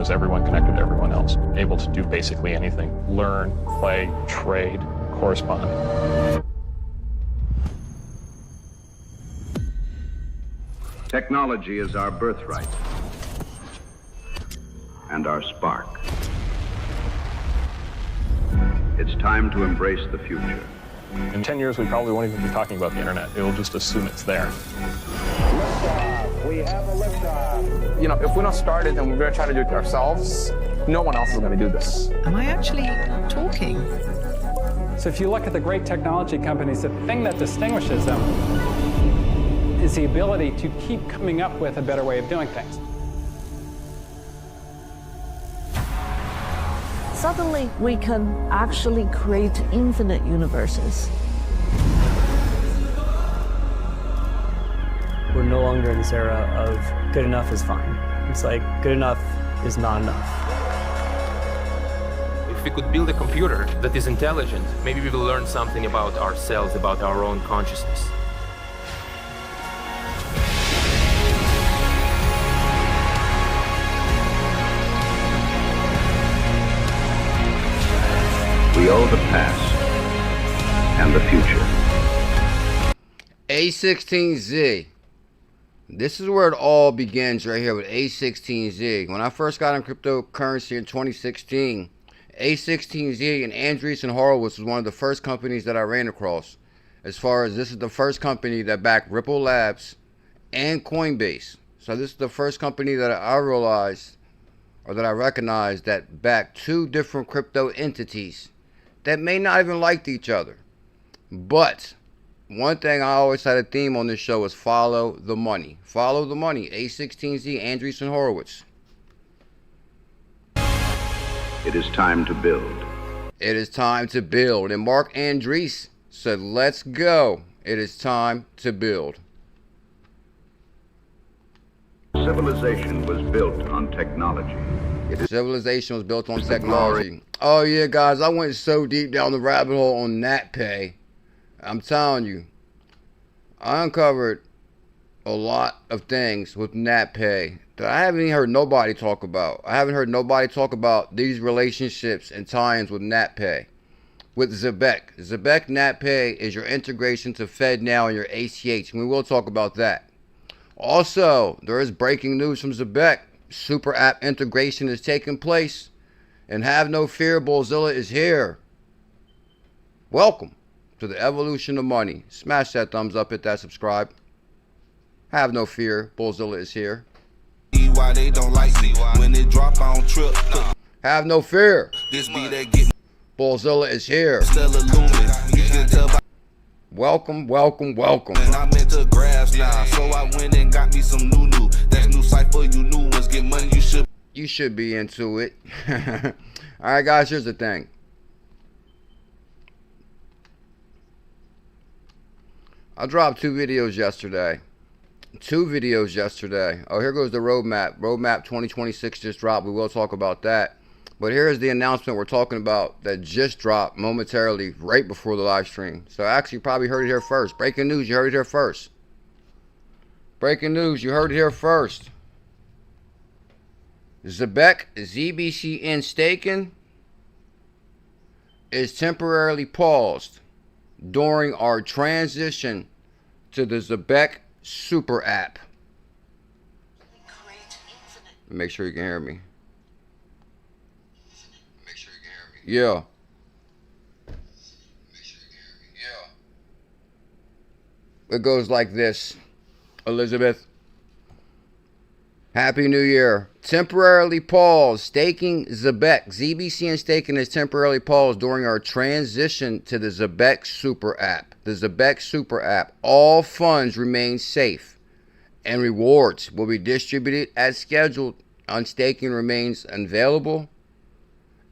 is everyone connected to everyone else, able to do basically anything, learn, play, trade, correspond. Technology is our birthright and our spark. It's time to embrace the future. In 10 years, we probably won't even be talking about the internet. It'll just assume it's there. Liftoff. We have a liftoff. You know, if we don't start it and we're going to try to do it ourselves, no one else is going to do this. Am I actually talking? So if you look at the great technology companies, the thing that distinguishes them is the ability to keep coming up with a better way of doing things. Suddenly, we can actually create infinite universes. We're no longer in this era of good enough is fine. It's like good enough is not enough. If we could build a computer that is intelligent, maybe we will learn something about ourselves, about our own consciousness. We owe the past and the future. A16Z. This is where it all begins right here with A16Z. When I first got in cryptocurrency in 2016, A16Z and Andreessen Horowitz was one of the first companies that I ran across. As far as this is the first company that backed Ripple Labs and Coinbase. So this is the first company that I realized, or that I recognized, that backed two different crypto entities that may not even like each other. But one thing I always had a theme on this show is follow the money. Follow the money. A16Z, Andreessen Horowitz. It is time to build. It is time to build. And Mark Andreessen said, let's go. It is time to build. Civilization was built on technology. Civilization was built on technology. Oh yeah, guys, I went so deep down the rabbit hole on ℏ𝕝. I'm telling you, I uncovered a lot of things with ℏ𝕝 that I haven't even heard nobody talk about. I haven't heard nobody talk about these relationships and tie-ins with ℏ𝕝. With Zebec. ZebecNET is your integration to FedNow and your ACH, and we will talk about that. Also, there is breaking news from Zebec. SuperApp integration is taking place. And have no fear, BuLLZiLLa is here. Welcome to the evolution of money. Smash that thumbs up, hit that subscribe. Have no fear, BuLLZiLLa is here. Why they don't like me when it drop on trip. Have no fear. This be that get BuLLZiLLa is here. Welcome, welcome, welcome. And I'm into grass now, so I went and got me some new. That's new cipher, you new ones get money, you should be into it. Alright guys, here's the thing. I dropped two videos yesterday. Oh, here goes the roadmap. Roadmap 2026 just dropped. We will talk about that. But here's the announcement we're talking about that just dropped momentarily right before the live stream. So actually you probably heard it here first. Breaking news, you heard it here first. Breaking news, you heard it here first. Zebec ZBCN staking is temporarily paused during our transition to the Zebec SuperApp. Make sure you can hear me. Yeah. It goes like this. Elizabeth. Happy New Year. Temporarily paused. Staking Zebec. ZBCN staking is temporarily paused during our transition to the Zebec SuperApp. The Zebec SuperApp. All funds remain safe and rewards will be distributed as scheduled. Unstaking remains available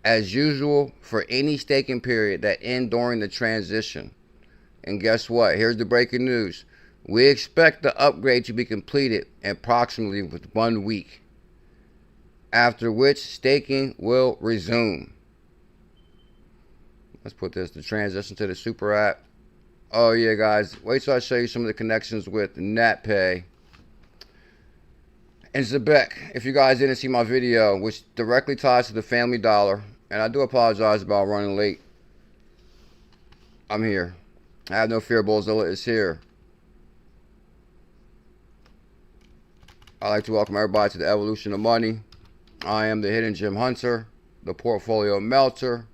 as usual for any staking period that end during the transition. And guess what? Here's the breaking news. We expect the upgrade to be completed approximately with 1 week, after which staking will resume. Let's put this, the transition to the super app. Oh yeah guys, wait till I show you some of the connections with ℏ𝕝 And Zebec, if you guys didn't see my video, which directly ties to the Family Dollar, and I do apologize about running late. I'm here. I have no fear, BuLLZiLLa is here. I'd like to welcome everybody to the evolution of money. I am the hidden gem hunter, the portfolio melter,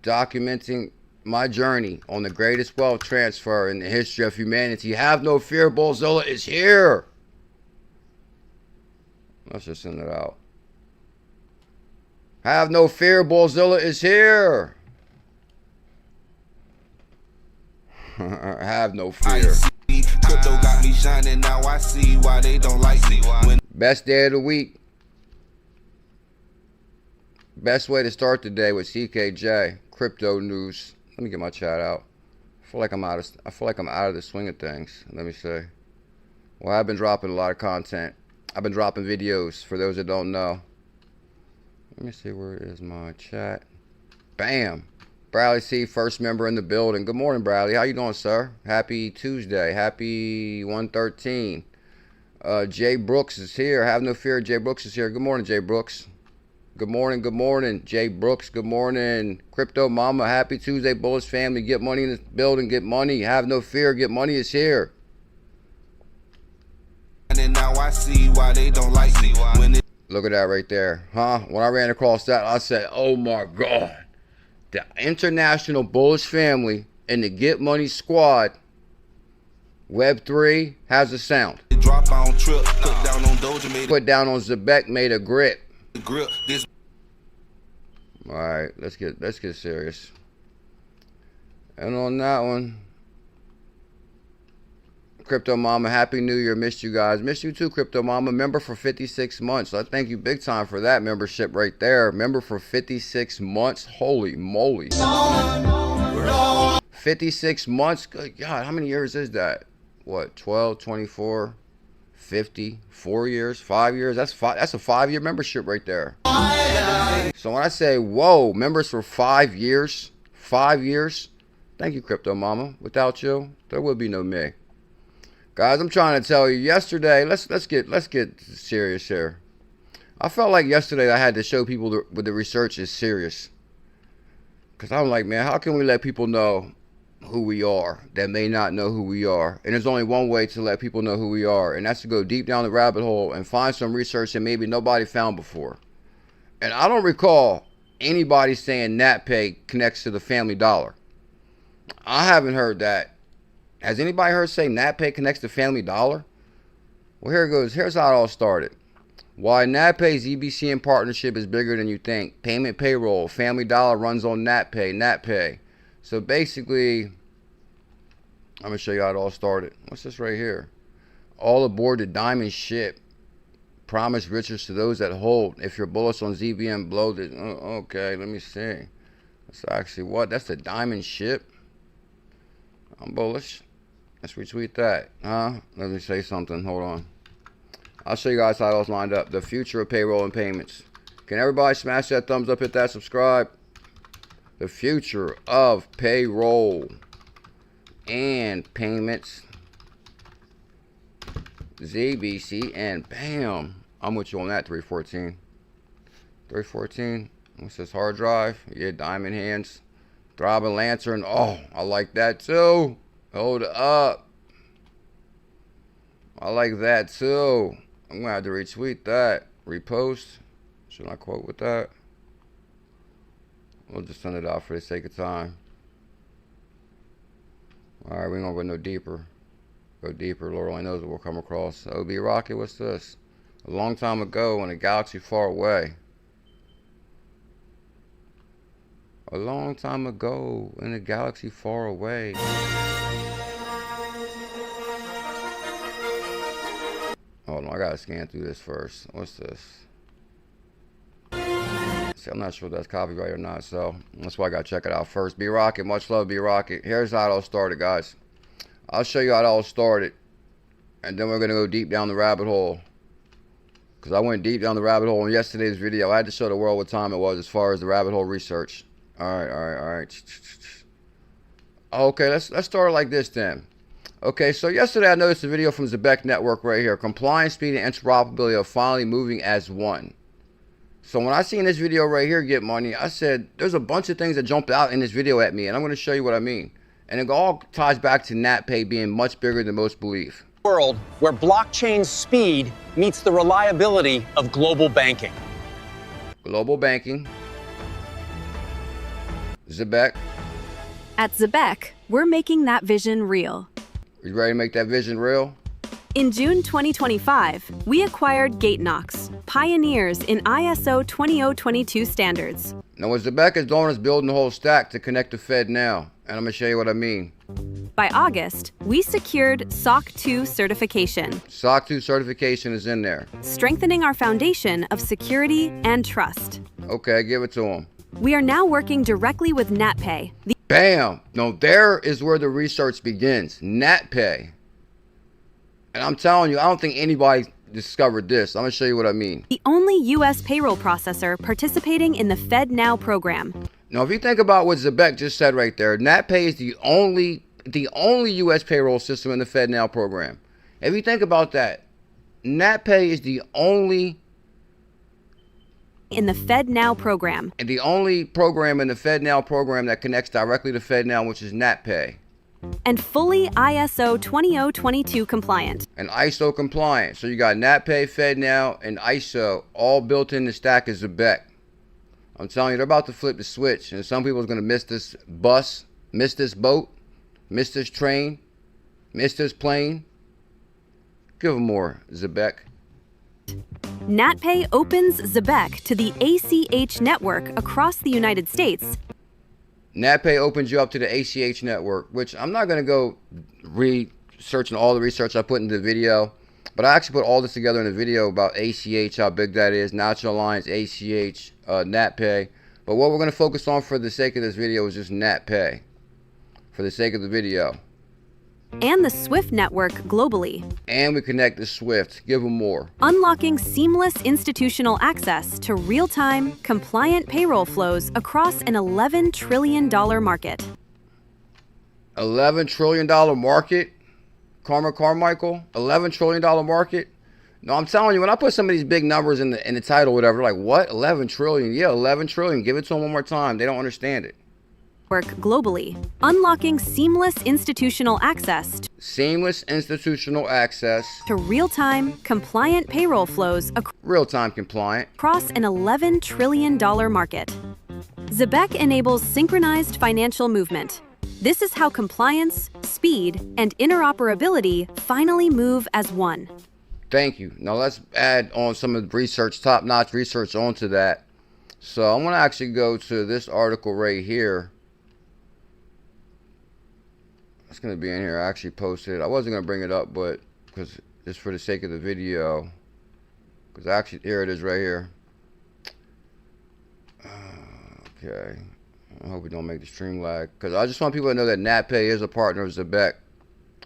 documenting my journey on the greatest wealth transfer in the history of humanity. Have no fear, BuLLZiLLa is here. Let's just send it out. Have no fear, BuLLZiLLa is here. Have no fear. Crypto got me shining, now I see why they don't like me. Best day of the week. Best way to start the day with CKJ. Crypto news. Let me get my chat out. I feel like I'm out of the swing of things. Let me see. Well, I've been dropping a lot of content. I've been dropping videos for those that don't know. Let me see, where is my chat? Bam. Bradley C, first member in the building. Good morning, Bradley. How you doing, sir? Happy Tuesday. Happy 113. Jay Brooks is here. Have no fear, Jay Brooks is here. Good morning, Jay Brooks. Good morning, Jay Brooks. Good morning, Crypto Mama. Happy Tuesday, Bullish family. Get money in the building. Get money. Have no fear. Get money is here. And now I see why they don't like me. Look at that right there, huh? When I ran across that, I said, "Oh my God!" The international bullish family and the Get Money squad. Web3 has a sound. Drop on trip, put down on Doja, put down on Zebec, made a grip. This. All right, let's get serious. And on that one, Crypto Mama, Happy New Year. Missed you guys. Missed you too, Crypto Mama. Member for 56 months. So I thank you big time for that membership right there. Member for 56 months. Holy moly. 56 months. Good God, how many years is that? What, 12, 24, 50, 4 years, 5 years? That's a 5-year membership right there. So when I say, whoa, members for 5 years, 5 years, thank you, Crypto Mama. Without you, there would be no me. Guys, I'm trying to tell you, yesterday, let's get serious here. I felt like yesterday I had to show people that the research is serious. Because I'm like, man, how can we let people know who we are that may not know who we are? And there's only one way to let people know who we are, and that's to go deep down the rabbit hole and find some research that maybe nobody found before. And I don't recall anybody saying ℚ𝕝 connects to the Family Dollar. I haven't heard that. Has anybody heard say ℚ𝕝 connects to Family Dollar? Well, here it goes. Here's how it all started. Why ℚ𝕝's ZBCN partnership is bigger than you think. Payment payroll. Family Dollar runs on ℚ𝕝. So basically, I'm going to show you how it all started. What's this right here? All aboard the diamond ship. Promise riches to those that hold. If you're bullish on ZBN, blow this. Oh, okay, let me see. That's actually what? That's the diamond ship. I'm bullish. Let's retweet that. Huh? Let me say something. Hold on. I'll show you guys how those lined up. The future of payroll and payments. Can everybody smash that thumbs up, hit that subscribe? The future of payroll and payments. ZBCN. Bam. I'm with you on that, 314. 314. What's this? Hard drive. Yeah, diamond hands. Throbbing lantern. Oh, I like that too. Hold up. I like that too. I'm going to have to retweet that. Repost. Should I quote with that? We'll just send it out for the sake of time. Alright, we ain't going to go no deeper. Go deeper. Lord only knows what we'll come across. OB Rocket, what's this? A long time ago in a galaxy far away. A long time ago in a galaxy far away. Hold on, I gotta scan through this first. What's this? See, I'm not sure if that's copyright or not, so that's why I gotta check it out first. B Rocket, much love, B Rocket. Here's how it all started, guys. I'll show you how it all started, and then we're gonna go deep down the rabbit hole. Because I went deep down the rabbit hole in yesterday's video. I had to show the world what time it was as far as the rabbit hole research. All right. Okay, let's start like this then. Okay, so yesterday I noticed a video from Zebec Network right here. Compliance, speed, and interoperability are finally moving as one. So when I seen this video right here, Get Money, I said, there's a bunch of things that jumped out in this video at me, and I'm going to show you what I mean. And it all ties back to ℚ𝕝 being much bigger than most believe. World where blockchain speed meets the reliability of global banking. Global banking. Zebec. At Zebec, we're making that vision real. You ready to make that vision real? In June 2025, we acquired 𝕤𝕠𝕨, pioneers in ISO 20022 standards. Now what Zebec is doing is building the whole stack to connect to FedNow, and I'm going to show you what I mean. By August, we secured SOC 2 certification. SOC 2 certification is in there. Strengthening our foundation of security and trust. Okay, give it to him. We are now working directly with ℚ𝕝. Bam! No, there is where the research begins. ℚ𝕝. And I'm telling you, I don't think anybody discovered this. I'm going to show you what I mean. The only U.S. payroll processor participating in the FedNow program. Now, if you think about what Zebec just said right there, ℚ𝕝 is the only U.S. payroll system in the FedNow program. If you think about that, ℚ𝕝 is the only in the FedNow program. And the only program in the FedNow program that connects directly to FedNow, which is ℚ𝕝. And fully ISO 20022 compliant. And ISO compliant. So you got ℚ𝕝, FedNow, and ISO all built in the stack as Zebec. I'm telling you, they're about to flip the switch, and some people are going to miss this bus, miss this boat, miss this train, miss this plane. Give them more, Zebec. ℚ𝕝 opens Zebec to the ACH network across the United States. ℚ𝕝 opens you up to the ACH network, which I'm not going to go researching all the research I put in the video, but I actually put all this together in a video about ACH, how big that is, National Alliance, ACH, ℚ𝕝. But what we're going to focus on for the sake of this video is just ℚ𝕝, for the sake of the video. And the SWIFT network globally. And we connect to SWIFT. Give them more. Unlocking seamless institutional access to real-time, compliant payroll flows across an $11 trillion market. $11 trillion market? Carmichael? $11 trillion market? No, I'm telling you, when I put some of these big numbers in the title, whatever, like, what? 11 trillion? Yeah, 11 trillion. Give it to them one more time. They don't understand it. Globally, unlocking seamless institutional access to real-time, compliant payroll flows across an $11 trillion market. Zebec enables synchronized financial movement. This is how compliance, speed, and interoperability finally move as one. Thank you. Now let's add on some of the research, top-notch research onto that. So I'm going to actually go to this article right here. It's going to be in here. I actually posted it. I wasn't going to bring it up, but because just for the sake of the video, because actually here it is right here. Okay, I hope we don't make the stream lag, because I just want people to know that ℚ𝕝 is a partner of Zebec,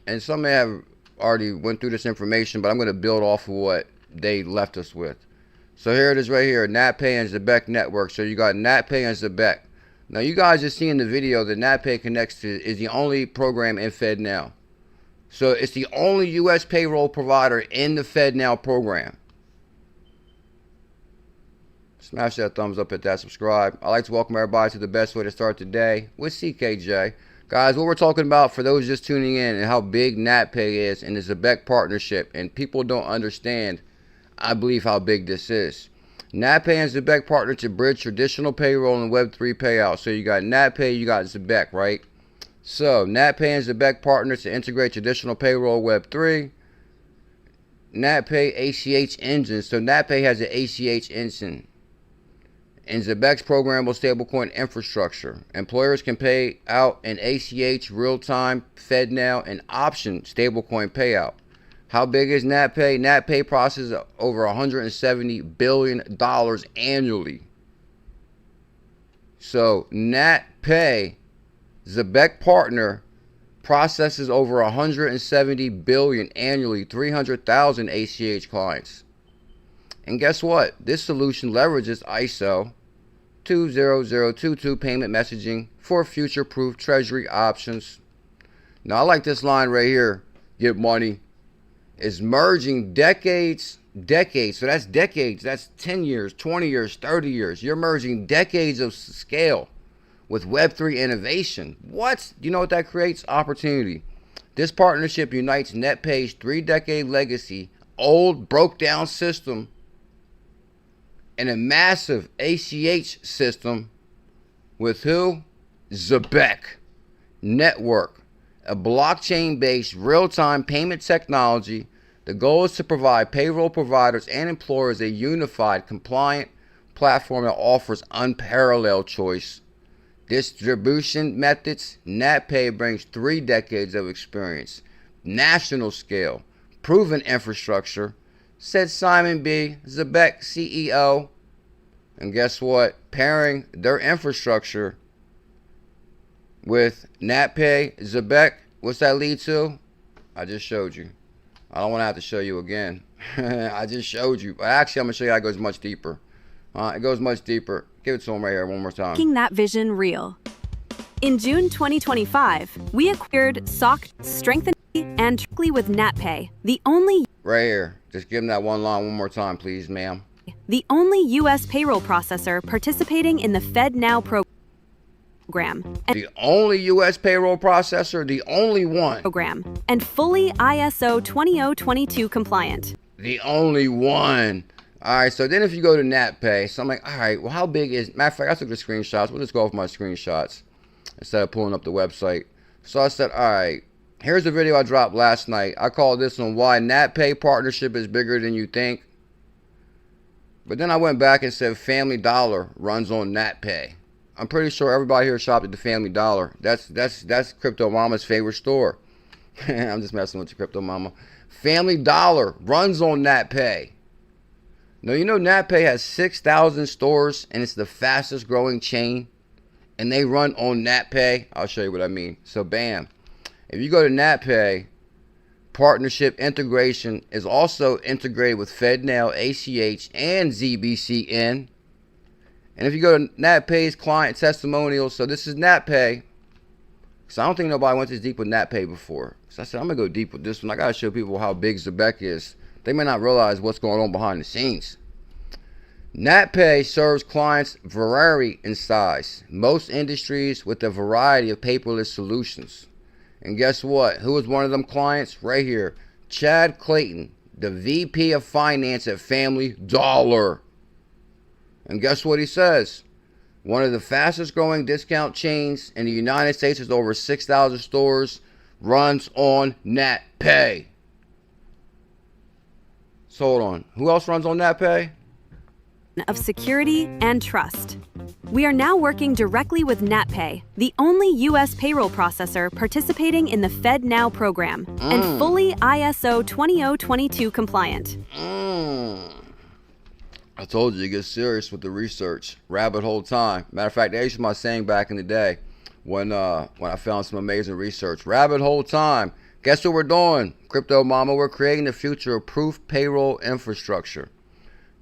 and some may have already went through this information, but I'm going to build off of what they left us with. So here it is right here, ℚ𝕝 and Zebec network. So you got ℚ𝕝 and Zebec. Now you guys just see in the video that ℚ𝕝 connects to is the only program in FedNow. So it's the only U.S. payroll provider in the FedNow program. Smash that thumbs up, hit that subscribe. I'd like to welcome everybody to the best way to start the day with CKJ. Guys, what we're talking about for those just tuning in and how big ℚ𝕝 is in the Zebec partnership, and people don't understand, I believe, how big this is. ℚ𝕝 and Zebec partner to bridge traditional payroll and Web3 payouts. So you got ℚ𝕝, you got Zebec, right? So ℚ𝕝 and Zebec partner to integrate traditional payroll Web3. ℚ𝕝 ACH engine. So ℚ𝕝 has an ACH engine. And Zebec's programmable stablecoin infrastructure. Employers can pay out an ACH, real-time, FedNow, and option stablecoin payout. How big is ℚ𝕝? ℚ𝕝 processes over $170 billion annually. So ℚ𝕝, Zebec partner, processes over $170 billion annually, 300,000 ACH clients. And guess what? This solution leverages ISO 20022 payment messaging for future-proof treasury options. Now I like this line right here. get money, is merging decades. So that's decades. That's 10 years, 20 years, 30 years. You're merging decades of scale with Web3 innovation. What? You know what that creates? Opportunity. This partnership unites NetPay's 3-decade legacy, old, broke-down system, and a massive ACH system with who? Zebec Network, a blockchain-based real-time payment technology. The goal is to provide payroll providers and employers a unified, compliant platform that offers unparalleled choice, distribution methods. NetPay brings 3 decades of experience, national scale, proven infrastructure, said Simon B., Zebec CEO. And guess what? Pairing their infrastructure with NetPay, Zebec, what's that lead to? I just showed you. I don't want to have to show you again. I just showed you. But actually, I'm going to show you how it goes much deeper. It goes much deeper. Give it to him right here one more time. Making that vision real. In June 2025, we acquired SOC, strengthening and directly with NetPay, the only... Right here. Just give him that one line one more time, please, ma'am. The only U.S. payroll processor participating in the FedNow program. The only U.S. payroll processor, the only one. And fully ISO 20022 compliant. The only one. All right, so then if you go to NetPay, so I'm like, all right, well, how big is... Matter of fact, I took the screenshots. We'll just go off my screenshots instead of pulling up the website. So I said, all right, here's the video I dropped last night. I called this one, Why NetPay Partnership is Bigger Than You Think. But then I went back and said Family Dollar runs on NetPay. I'm pretty sure everybody here shopped at the Family Dollar. That's Crypto Mama's favorite store. I'm just messing with you, Crypto Mama. Family Dollar runs on NetPay. Now, you know NetPay has 6,000 stores and it's the fastest growing chain. And they run on NetPay. I'll show you what I mean. So, bam. If you go to NetPay, partnership integration is also integrated with FedNow, ACH, and ZBCN. And if you go to NetPay's client testimonials, so this is NetPay. So I don't think nobody went this deep with NetPay before. So I said, I'm going to go deep with this one. I got to show people how big Zebec is. They may not realize what's going on behind the scenes. NetPay serves clients vary in size, most industries with a variety of paperless solutions. And guess what? Who is one of them clients? Right here. Chad Clayton, the VP of Finance at Family Dollar. And guess what he says? One of the fastest growing discount chains in the United States with over 6,000 stores runs on NetPay. So hold on. Who else runs on NetPay? Of security and trust. We are now working directly with NetPay, the only U.S. payroll processor participating in the FedNow program and fully ISO 20022 compliant. I told you to get serious with the research. Rabbit hole time. Matter of fact, that used to be my saying back in the day when I found some amazing research. Rabbit hole time. Guess what we're doing, Crypto Mama? We're creating the future of proof payroll infrastructure.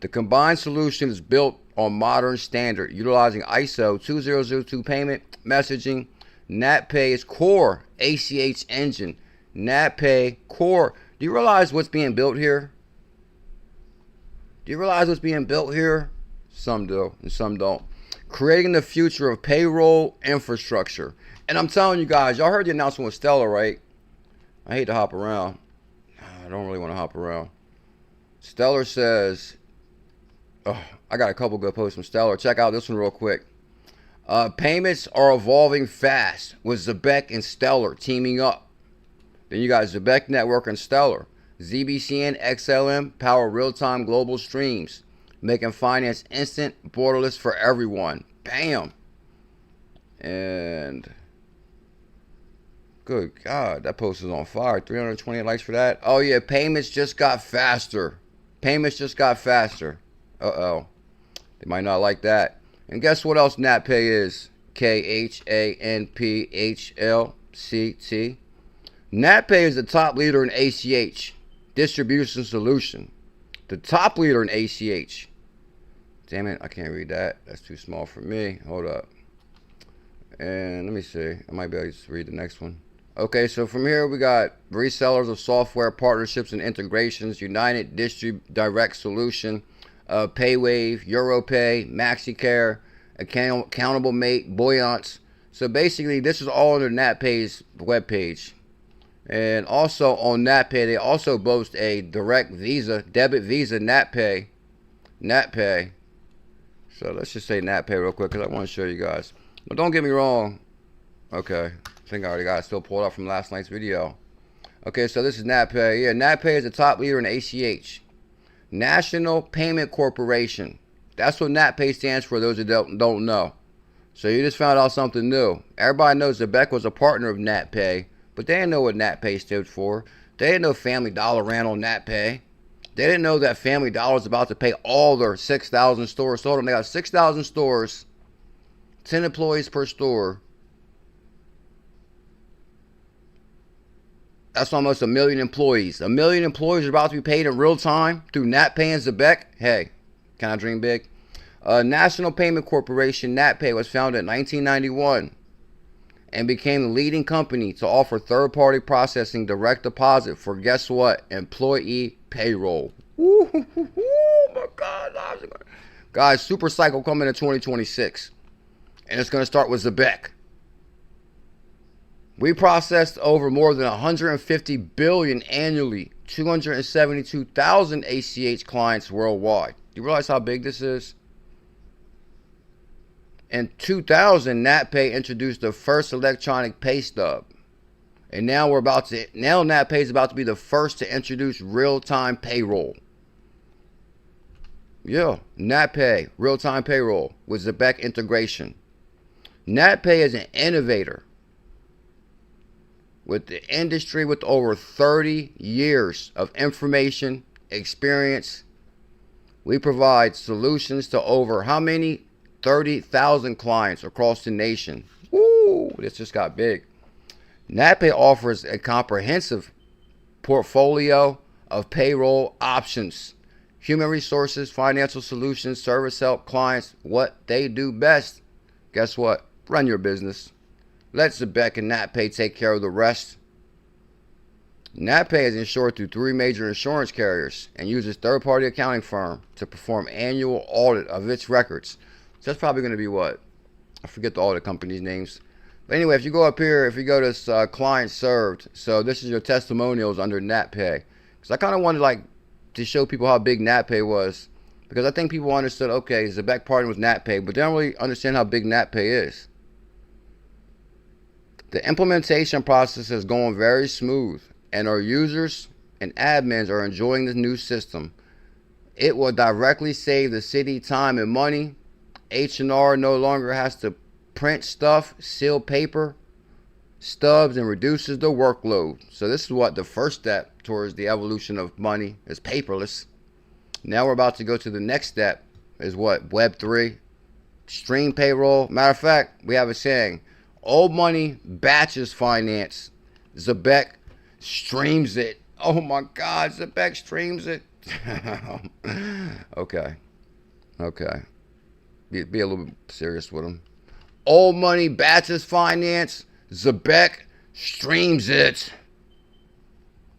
The combined solution is built on modern standard, utilizing ISO 20022 payment messaging, NetPay's core ACH engine, NetPay core. Do you realize what's being built here? Do you realize what's being built here? Some do and some don't. Creating the future of payroll infrastructure. And I'm telling you guys, y'all heard the announcement with Stellar, right? I hate to hop around. I don't really want to hop around. Stellar says... Oh, I got a couple good posts from Stellar. Check out this one real quick. Payments are evolving fast with Zebec and Stellar teaming up. Then you got ZebecNET and Stellar. ZBCN XLM power real-time global streams, making finance instant, borderless for everyone. Bam. And good God, that post is on fire. 320 likes for that. Oh yeah, payments just got faster. Payments just got faster. Uh-oh. They might not like that. And guess what else NetPay is? KHANPHLCT. NetPay is the top leader in ACH distribution solution. The top leader in ACH. Damn it, I can't read that. That's too small for me. Hold up. And let me see. I might be able to read the next one. Okay, so from here we got resellers of software, partnerships and integrations, United Direct Solution, PayWave, EuroPay, MaxiCare, Accountable Mate, Buoyant. So basically, this is all under NatPay's webpage. And also on NatPay, they also boast a direct Visa, debit Visa, NatPay. So let's just say NatPay real quick because I want to show you guys. But don't get me wrong. Okay, I think I already got it still pulled up from last night's video. Okay, so this is NatPay. Yeah, NatPay is a top leader in ACH. National Payment Corporation. That's what NatPay stands for, those that don't know. So you just found out something new. Everybody knows Zebec was a partner of NatPay, but they didn't know what NatPay stood for. They didn't know Family Dollar ran on NatPay. They didn't know that Family Dollar is about to pay all their 6,000 stores. So hold on, they got 6,000 stores, 10 employees per store. That's almost 1 million employees. 1 million employees are about to be paid in real time through NatPay and Zebec. Hey, can I dream big? National Payment Corporation, NatPay, was founded in 1991 and became the leading company to offer third-party processing direct deposit for, guess what, employee payroll. Ooh, my God. Guys, super cycle coming in 2026. And it's going to start with Zebec. We processed over more than 150 billion annually, 272,000 ACH clients worldwide. You realize how big this is? In 2000, NatPay introduced the first electronic pay stub. And now NatPay is about to be the first to introduce real-time payroll. Yeah, NatPay, real-time payroll with Zebec integration. NatPay is an innovator with the industry with over 30 years of information, experience. We provide solutions to over how many? 30,000 clients across the nation. Woo, this just got big. NatPay offers a comprehensive portfolio of payroll options, human resources, financial solutions, service help clients what they do best. Guess what? Run your business. Let Zebec and NatPay take care of the rest. NatPay is insured through 3 major insurance carriers and uses third-party accounting firm to perform annual audit of its records. So that's probably going to be what? I forget the audit company's names. But anyway, if you go up here, if you go to client served, so this is your testimonials under NatPay. Because I kind of wanted to show people how big NatPay was. Because I think people understood, okay, Zebec partnered with NatPay, but they don't really understand how big NatPay is. The implementation process is going very smooth, and our users and admins are enjoying the new system. It will directly save the city time and money. H&R no longer has to print stuff, seal paper, stubs, and reduces the workload. So this is what the first step towards the evolution of money is, paperless. Now we're about to go to the next step, is what? Web 3. Stream payroll. Matter of fact, we have a saying, old money batches finance. Zebec streams it. Oh my God, Zebec streams it. Okay. Be a little bit serious with them. Old money batches finance. Zebec streams it.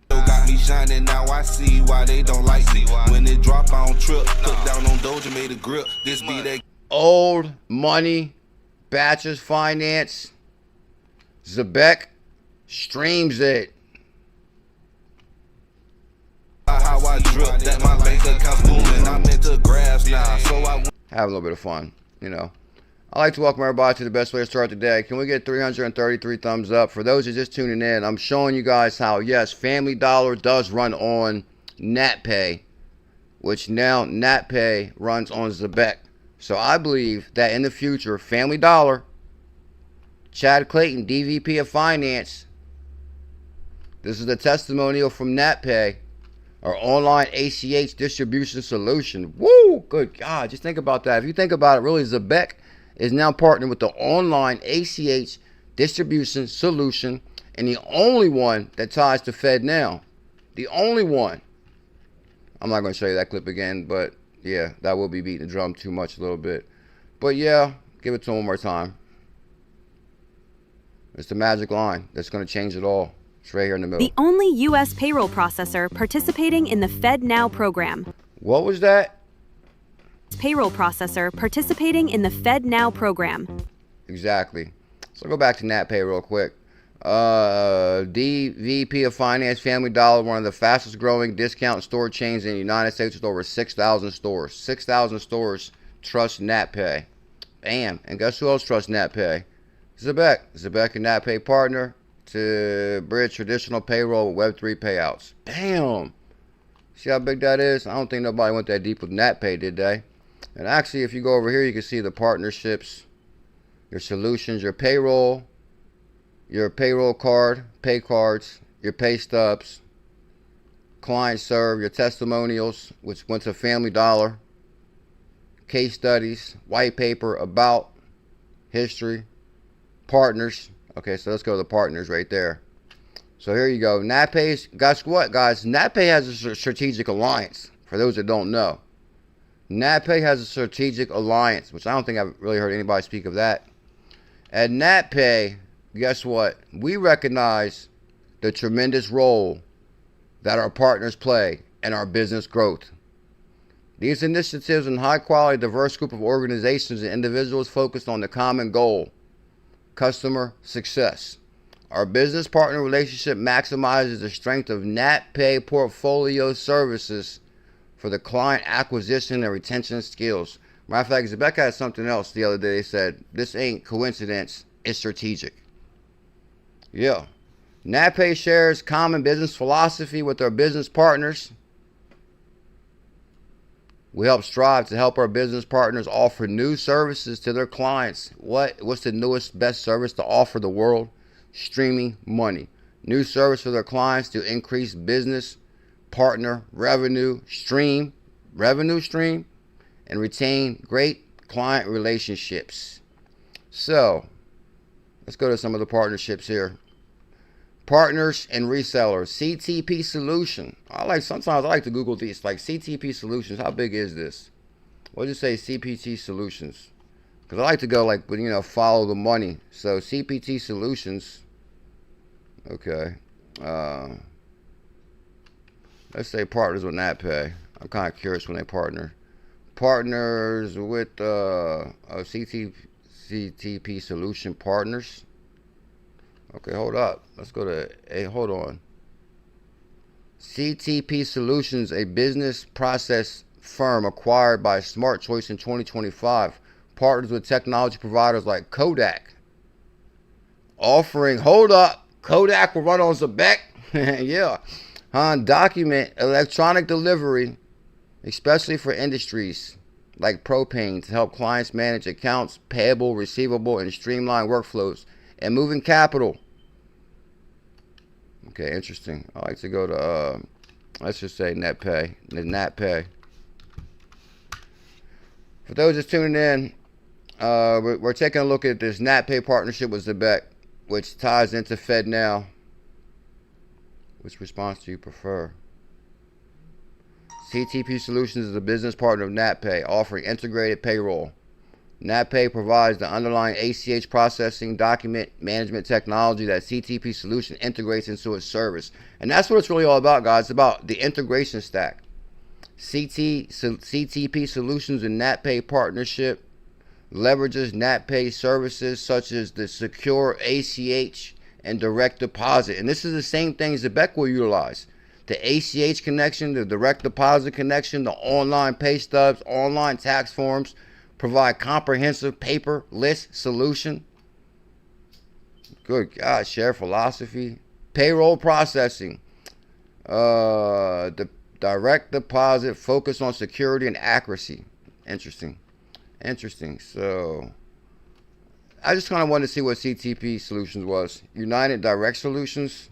Got me shining, now I see why they don't like me. When it drop on trip, put down on 𝕠𝕚𝕚 This be that old money batches finance. Zebec streams it. How I drip that my bank account's booming. I'm into grass now, so I have a little bit of fun, you know. I like to welcome everybody to the best way to start the day. Can we get 333 thumbs up? For those who are just tuning in, I'm showing you guys how, yes, Family Dollar does run on NatPay, which now NatPay runs on Zebec. So I believe that in the future, Family Dollar, Chad Clayton, DVP of Finance, this is the testimonial from NatPay, our online ACH distribution solution. Woo! Good God, just think about that. If you think about it, really, Zebec is now partnering with the online ACH distribution solution, and the only one that ties to FedNow. The only one. I'm not going to show you that clip again, but yeah, that will be beating the drum too much a little bit. But yeah, give it to him one more time. It's the magic line that's going to change it all. It's right here in the middle. The only U.S. payroll processor participating in the ℙ𝕝𝕟 program. What was that? Payroll processor participating in the ℙ𝕝𝕟 program. Exactly. So go back to NatPay real quick. DVP of Finance, Family Dollar, one of the fastest growing discount store chains in the United States with over 6,000 stores. 6,000 stores trust NatPay. Bam. And guess who else trusts NatPay? Zebec. Zebec and NatPay partner to bridge traditional payroll with Web3 payouts. Bam. See how big that is? I don't think nobody went that deep with NatPay, did they? And actually, if you go over here, you can see the partnerships, your solutions, your payroll card, pay cards, your pay stubs, client serve, your testimonials, which went to Family Dollar, case studies, white paper, about, history, partners. Okay, so let's go to the partners right there. So here you go. NatPay's, guess what, guys? NatPay has a strategic alliance, for those that don't know. NatPay has a strategic alliance, which I don't think I've really heard anybody speak of that. At NatPay, guess what? We recognize the tremendous role that our partners play in our business growth. These initiatives and high-quality, diverse group of organizations and individuals focused on the common goal, customer success. Our business partner relationship maximizes the strength of NatPay portfolio services for the client acquisition and retention skills. Matter of fact, Zebec had something else the other day. They said, this ain't coincidence, it's strategic. Yeah. NatPay shares common business philosophy with our business partners. We strive to help our business partners offer new services to their clients. What's the newest, best service to offer the world? Streaming money. New service for their clients to increase business partner revenue stream, and retain great client relationships. So, let's go to some of the partnerships here. Partners and resellers. CTP Solution. Sometimes I like to Google these, like CTP Solutions. How big is this? What does it say, CPT Solutions? Because I like to go follow the money. So CPT Solutions. Okay. Let's say partners with NatPay. I'm kind of curious when they partner. Partners with CTP Solution partners. Okay, hold up. Let's go to hold on. CTP Solutions, a business process firm acquired by Smart Choice in 2025, partners with technology providers like Kodak. Offering, hold up, Kodak will run on Zebec. Yeah. Document electronic delivery, especially for industries like propane, to help clients manage accounts payable, receivable, and streamline workflows and moving capital. Okay, interesting. I like to go to let's just say NatPay. NatPay. For those just tuning in, we're taking a look at this NatPay partnership with Zebec, which ties into ℙ𝕝𝕟. Which response do you prefer? CTP Solutions is a business partner of NatPay, offering integrated payroll. NatPay provides the underlying ACH processing document management technology that CTP Solution integrates into its service. And that's what it's really all about, guys. It's about the integration stack. CTP Solutions and NatPay partnership leverages NatPay services such as the secure ACH and direct deposit. And this is the same thing Zebec will utilize. The ACH connection, the direct deposit connection, the online pay stubs, online tax forms, provide comprehensive paperless solution. Good God, share philosophy. Payroll processing. The direct deposit, focus on security and accuracy. Interesting. So I just kind of wanted to see what CTP Solutions was. United Direct Solutions,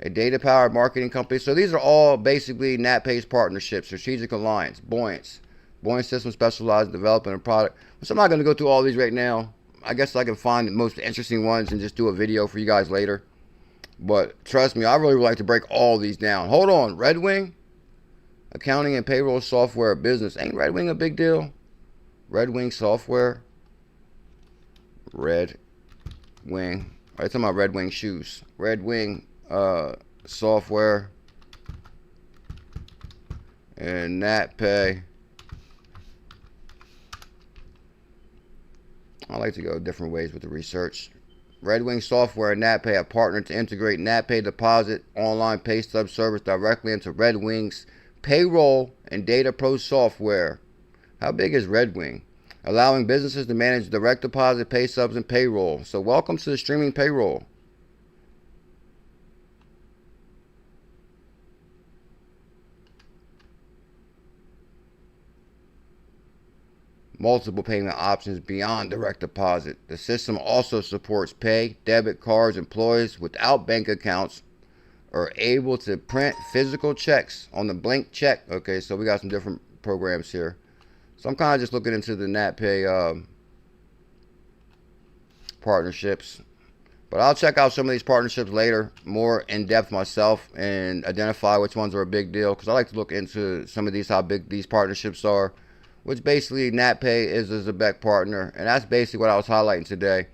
a data-powered marketing company. So these are all basically NatPay's partnerships, strategic alliance, Buoyant Systems specialized in developing a product. So I'm not going to go through all these right now. I guess I can find the most interesting ones and just do a video for you guys later. But trust me, I really would like to break all these down. Hold on, Red Wing, accounting and payroll software business. Ain't Red Wing a big deal? Red Wing software. Red Wing. Right, talking about Red Wing shoes. Red Wing software and ℚ𝕝𝕚𝕚. I like to go different ways with the research. Red Wing Software and ℚ𝕝𝕚𝕚 have partnered to integrate ℚ𝕝𝕚 deposit online pay stub service directly into Red Wing's payroll and data pro software. How big is Red Wing? Allowing businesses to manage direct deposit, pay stubs, and payroll. So welcome to the streaming payroll. Multiple payment options beyond direct deposit. The system also supports pay, debit cards. Employees without bank accounts are able to print physical checks on the blank check. Okay, so we got some different programs here. So I'm kind of just looking into the ℚ𝕝𝕚𝕚 partnerships. But I'll check out some of these partnerships later, more in depth myself, and identify which ones are a big deal. Because I like to look into some of these, how big these partnerships are. Which basically ℚ𝕝𝕚𝕚 is a Zebec partner. And that's basically what I was highlighting today.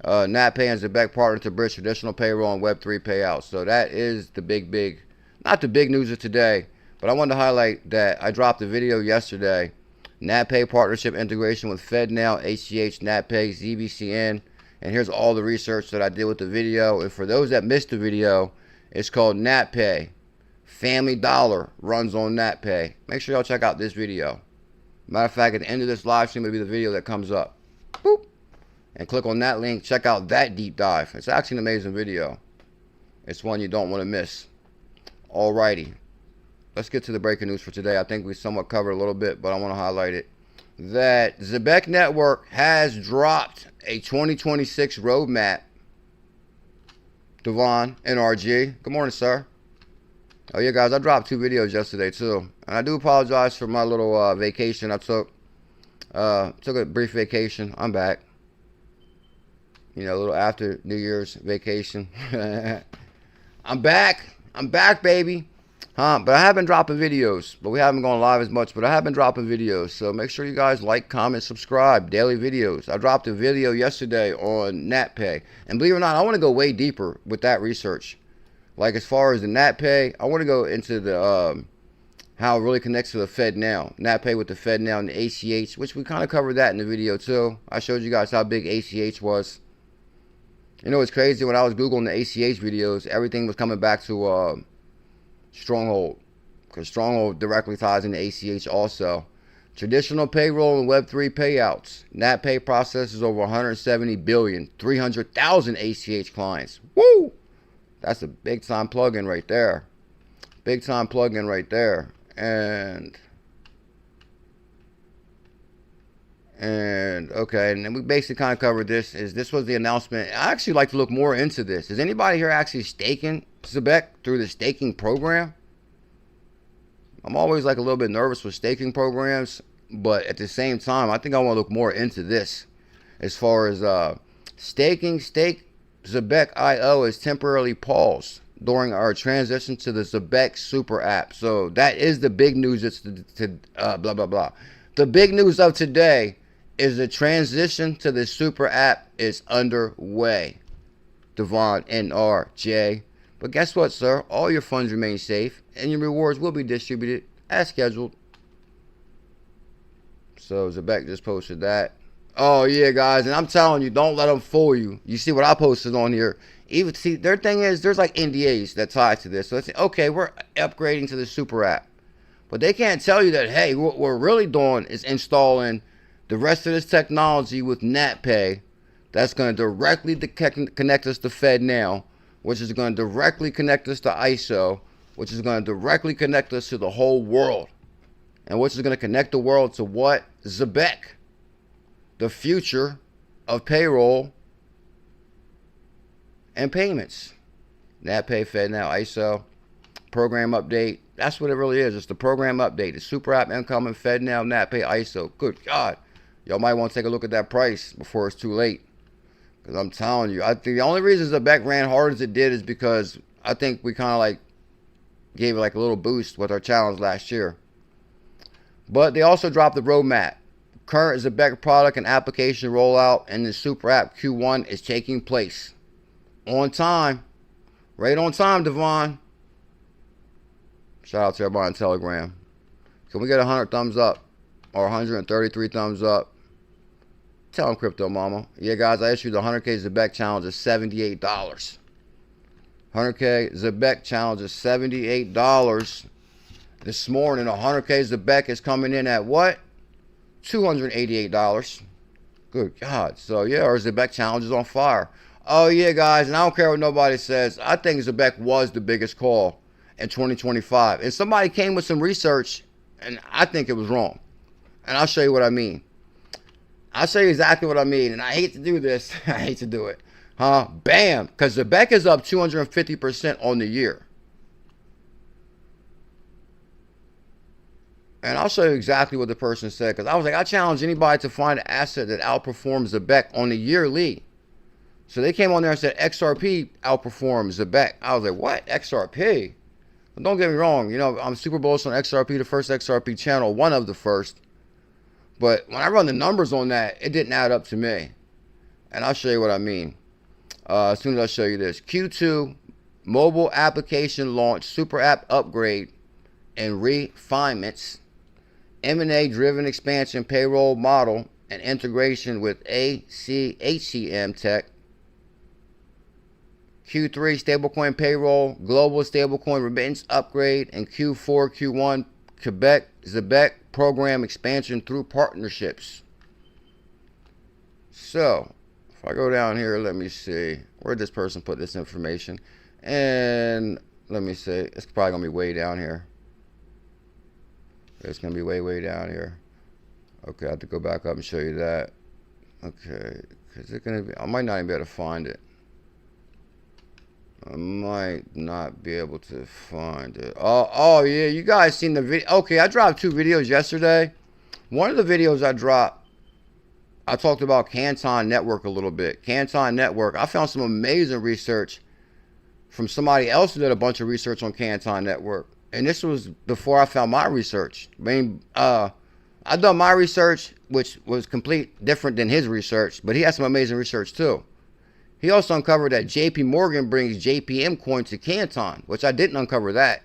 ℚ𝕚𝕚𝕚 and Zebec partner to bridge traditional payroll and Web3 payouts. So that is the big, not the big news of today. But I wanted to highlight that I dropped a video yesterday. ℚ𝕚𝕚 partnership integration with ℙ𝕝𝕚𝕚𝕚, ℙ𝕝𝕚, ZBCN. And here's all the research that I did with the video. And for those that missed the video, it's called ℚ𝕚𝕚. Family Dollar runs on ℚ𝕚𝕚. Make sure y'all check out this video. Matter of fact, at the end of this live stream will be the video that comes up. Boop. And click on that link. Check out that deep dive. It's actually an amazing video. It's one you don't want to miss. Alrighty. Let's get to the breaking news for today. I think we somewhat covered a little bit, but I want to highlight it. That Zebec Network has dropped a 2026 roadmap. Devon, NRG. Good morning, sir. Oh yeah, guys, I dropped 2 videos yesterday too, and I do apologize for my little vacation I took. Took a brief vacation. I'm back. You know, a little after New Year's vacation. I'm back. I'm back, baby. But I have been dropping videos, but we haven't gone live as much. But I have been dropping videos, so make sure you guys like, comment, subscribe. Daily videos. I dropped a video yesterday on ℚ𝕚𝕚𝕚, and believe it or not, I want to go way deeper with that research. Like as far as the ℚ𝕚𝕚𝕚, I want to go into the how it really connects to the ℙ𝕝𝕚𝕚. ℚ𝕚𝕚 with the ℙ𝕝𝕚𝕚 and the ACH, which we kind of covered that in the video too. I showed you guys how big ACH was. You know, it's crazy, when I was Googling the ACH videos, everything was coming back to Stronghold. Because Stronghold directly ties into ACH also. Traditional payroll and Web3 payouts. ℚ𝕚𝕚𝕚 processes over 170 billion, 300,000 ACH clients. Woo! That's a big time plugin right there. Big time plugin right there. And okay, and then we basically kind of covered this. This was the announcement. I actually like to look more into this. Is anybody here actually staking Zebec through the staking program? I'm always like a little bit nervous with staking programs, but at the same time, I think I want to look more into this. As far as staking, Zebec.io is temporarily paused during our transition to the Zebec SuperApp. So that is the big news. It's blah blah blah. The big news of today is the transition to the SuperApp is underway. Devon, NRJ. But guess what, sir? All your funds remain safe, and your rewards will be distributed as scheduled. So Zebec just posted that. Oh yeah, guys, and I'm telling you, don't let them fool you. You see what I posted on here. Even see, their thing is, there's like NDAs that tie to this. So it's okay, we're upgrading to the SuperApp, but they can't tell you that, hey, what we're really doing is installing the rest of this technology with ℚ𝕚𝕚𝕚 that's going to directly connect us to ℙ𝕝𝕚𝕚𝕚, which is going to directly connect us to ISO, which is going to directly connect us to the whole world, and which is going to connect the world to what? Zebec. The future of payroll and payments. ℚ𝕚𝕚𝕚, ℙ𝕝𝕚𝕚𝕚, ISO, program update. That's what it really is. It's the program update. The SuperApp incoming, ℙ𝕝𝕚𝕚𝕚, ℚ𝕚𝕚𝕚, ISO. Good God. Y'all might want to take a look at that price before it's too late. Because I'm telling you, I think the only reason Zebec ran hard as it did is because I think we kind of like gave it like a little boost with our challenge last year. But they also dropped the roadmap. Current Zebec product and application rollout in the SuperApp Q1 is taking place. On time. Right on time, Devon. Shout out to everybody on Telegram. Can we get 100 thumbs up? Or 133 thumbs up? Tell them, Crypto Mama. Yeah, guys, I issued the 100K Zebec challenge at $78. 100K Zebec challenge is $78. This morning, 100K Zebec is coming in at what? $288. Good God. So, yeah, our Zebec challenge is on fire. Oh, yeah, guys, and I don't care what nobody says. I think Zebec was the biggest call in 2025. And somebody came with some research, and I think it was wrong. And I'll show you what I mean. I'll show you exactly what I mean. And I hate to do this. I hate to do it. Bam. Because Zebec is up 250% on the year. And I'll show you exactly what the person said. Because I was like, I challenge anybody to find an asset that outperforms Zebec on the yearly. So they came on there and said XRP outperforms Zebec. I was like, what? XRP? But don't get me wrong. You know, I'm super bullish on XRP, the first XRP channel, one of the first. But when I run the numbers on that, it didn't add up to me. And I'll show you what I mean. As soon as I show you this. Q2 mobile application launch, SuperApp upgrade and refinements. M&A driven expansion payroll model and integration with HCM tech. Q3 stablecoin payroll, global stablecoin remittance upgrade, and Q4, Q1 Quebec Zebec program expansion through partnerships. So, if I go down here, let me see. Where did this person put this information? And let me see. It's probably going to be way down here. It's going to be way down here. Okay, I have to go back up and show you that. Okay, because it's going to be, I might not even be able to find it. I might not be able to find it. Oh yeah, you guys seen the video? Okay, I dropped 2 videos yesterday. One of the videos I dropped, I talked about Canton Network a little bit. Canton Network, I found some amazing research from somebody else who did a bunch of research on Canton Network. And this was before I found my research. I mean, I done my research, which was complete different than his research, but he had some amazing research too. He also uncovered that JP Morgan brings JPM coin to Canton, which I didn't uncover that.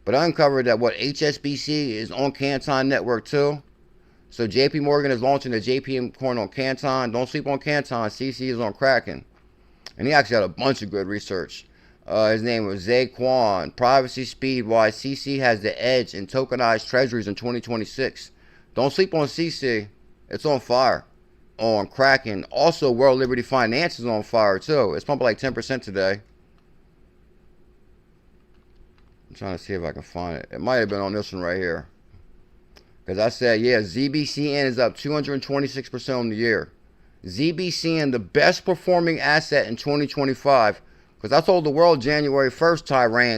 But I uncovered that what HSBC is on Canton Network too. So JP Morgan is launching the JPM coin on Canton. Don't sleep on Canton. CC is on Kraken. And he actually had a bunch of good research. His name was Zaquan. Privacy speed why CC has the edge in tokenized treasuries in 2026. Don't sleep on CC. It's on fire. On Kraken. Also, World Liberty Finance is on fire too. It's pumping like 10% today. I'm trying to see if I can find it. It might have been on this one right here. Because I said, yeah, ZBCN is up 226% on the year. ZBCN, the best performing asset in 2025. Because I told the world January 1st,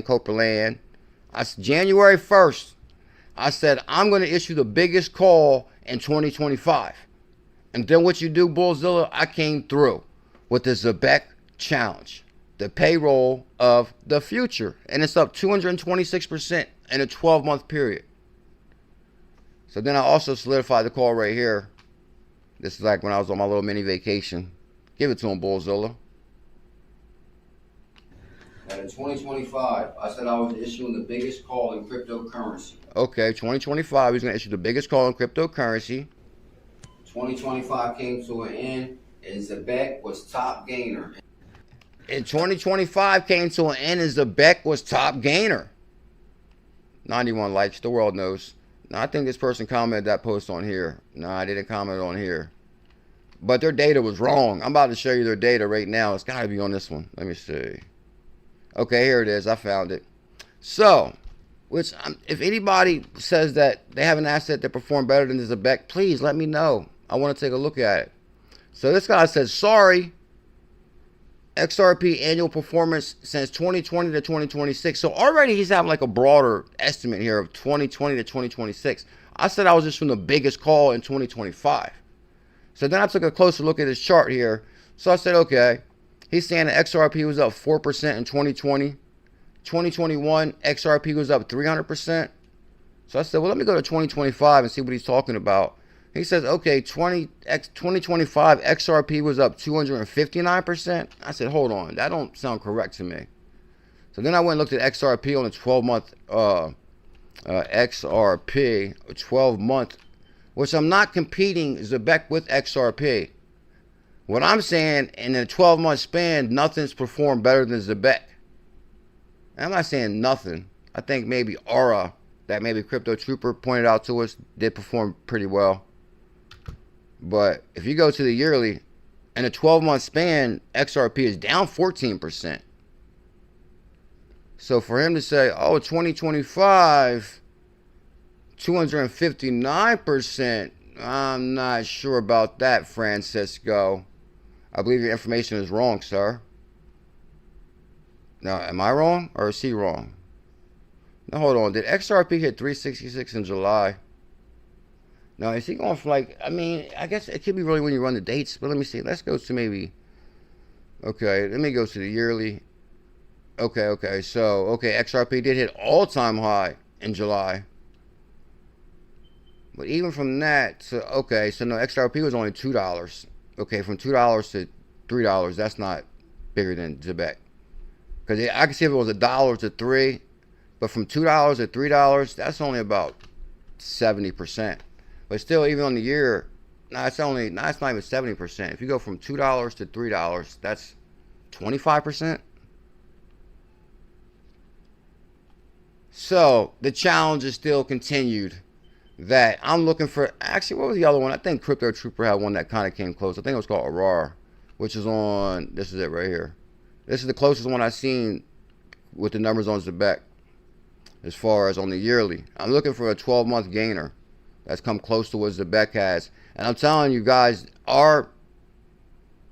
𝕤𝕗𝕄𝕚. January 1st, I said, I'm going to issue the biggest call in 2025. And then what you do, BuLLZiLLa, I came through with the Zebec challenge, the payroll of the future. And it's up 226% in a 12-month period. So then I also solidified the call right here. This is like when I was on my little mini vacation. Give it to him, BuLLZiLLa. And in 2025, I said I was issuing the biggest call in cryptocurrency. Okay, 2025, he's going to issue the biggest call in cryptocurrency. 2025 came to an end, and Zebec was top gainer. And 2025 came to an end, and Zebec was top gainer. 91 likes, the world knows. Now, I think this person commented that post on here. No, I didn't comment on here. But their data was wrong. I'm about to show you their data right now. It's got to be on this one. Let me see. Okay, here it is. I found it. So, if anybody says that they have an asset that performed better than the Zebec, please let me know. I want to take a look at it. So this guy says, sorry, XRP annual performance since 2020 to 2026. So already he's having like a broader estimate here of 2020 to 2026. I said I was just from the biggest call in 2025. So then I took a closer look at his chart here. So I said, okay, he's saying that XRP was up 4% in 2020. 2021, XRP was up 300%. So I said, well, let me go to 2025 and see what he's talking about. He says, okay, 2025 XRP was up 259%. I said, hold on, that don't sound correct to me. So then I went and looked at XRP on a 12-month XRP, 12-month, which I'm not competing Zebec with XRP. What I'm saying, in a 12-month span, nothing's performed better than Zebec. I'm not saying nothing. I think maybe Aura, that maybe Crypto Trooper pointed out to us, did perform pretty well. But if you go to the yearly, in a 12-month span, XRP is down 14%. So for him to say, oh, 2025, 259%, I'm not sure about that, Francisco. I believe your information is wrong, sir. Now, am I wrong or is he wrong? Now, hold on. Did XRP hit 366 in July? Now, is he going for like, I mean, I guess it could be really when you run the dates, but let me see. Let's go to maybe, okay, let me go to the yearly. Okay, so, okay, XRP did hit all-time high in July. But even from that, so, okay, so no, XRP was only $2. Okay, from $2 to $3, that's not bigger than Zebec. Because I can see if it was $1 to $3, but from $2 to $3, that's only about 70%. But still, even on the year, it's not even 70%. If you go from $2 to $3, that's 25%. So the challenge is still continued. That I'm looking for. Actually, what was the other one? I think Crypto Trooper had one that kind of came close. I think it was called Aurora, which is on. This is it right here. This is the closest one I've seen with the numbers on Zebec, as far as on the yearly. I'm looking for a 12-month gainer that's come close to what Zebec has. And I'm telling you guys, our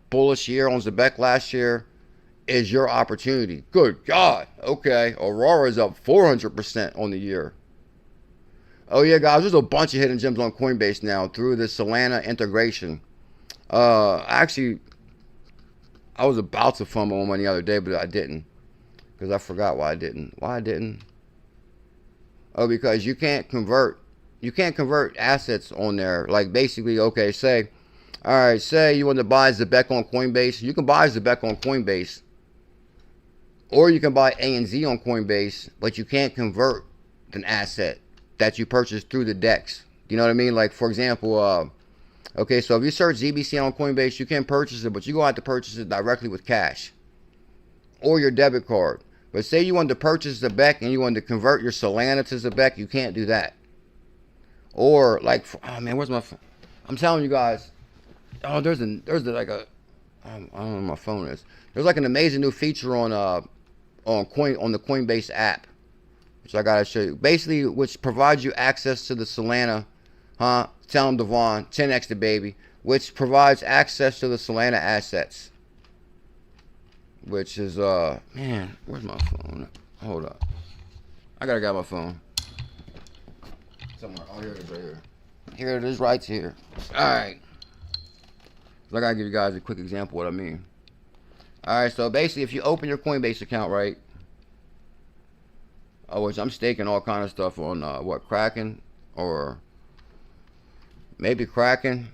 bullish year on Zebec last year is your opportunity. Good God. Okay. Aurora is up 400% on the year. Oh yeah, guys, there's a bunch of hidden gems on Coinbase now through the Solana integration. Actually, I was about to fumble on one the other day, but I didn't. Because I forgot why I didn't. Oh, because you can't convert assets on there. Like basically, okay, say you want to buy Zebec on Coinbase. You can buy Zebec on Coinbase. Or you can buy ANZ on Coinbase, but you can't convert an asset that you purchased through the DEX. You know what I mean? Like, for example, okay, so if you search ZBCN on Coinbase, you can purchase it, but you're going to have to purchase it directly with cash or your debit card. But say you wanted to purchase Zebec and you wanted to convert your Solana to Zebec, you can't do that. Or, like, oh, man, where's my phone? I'm telling you guys, oh, there's like a, I don't know where my phone is. There's like an amazing new feature on the Coinbase app, which I gotta show you. Basically, which provides you access to the Solana, 𝕤𝕠𝕘𝕚 10x the baby, which provides access to the Solana assets. Which is man, where's my phone? Hold up, I gotta get my phone somewhere. Oh, here it is, right here. Here it is, right here. All right. So I gotta give you guys a quick example of what I mean. Alright, so basically if you open your Coinbase account, right, which I'm staking all kind of stuff on Kraken, or maybe Kraken.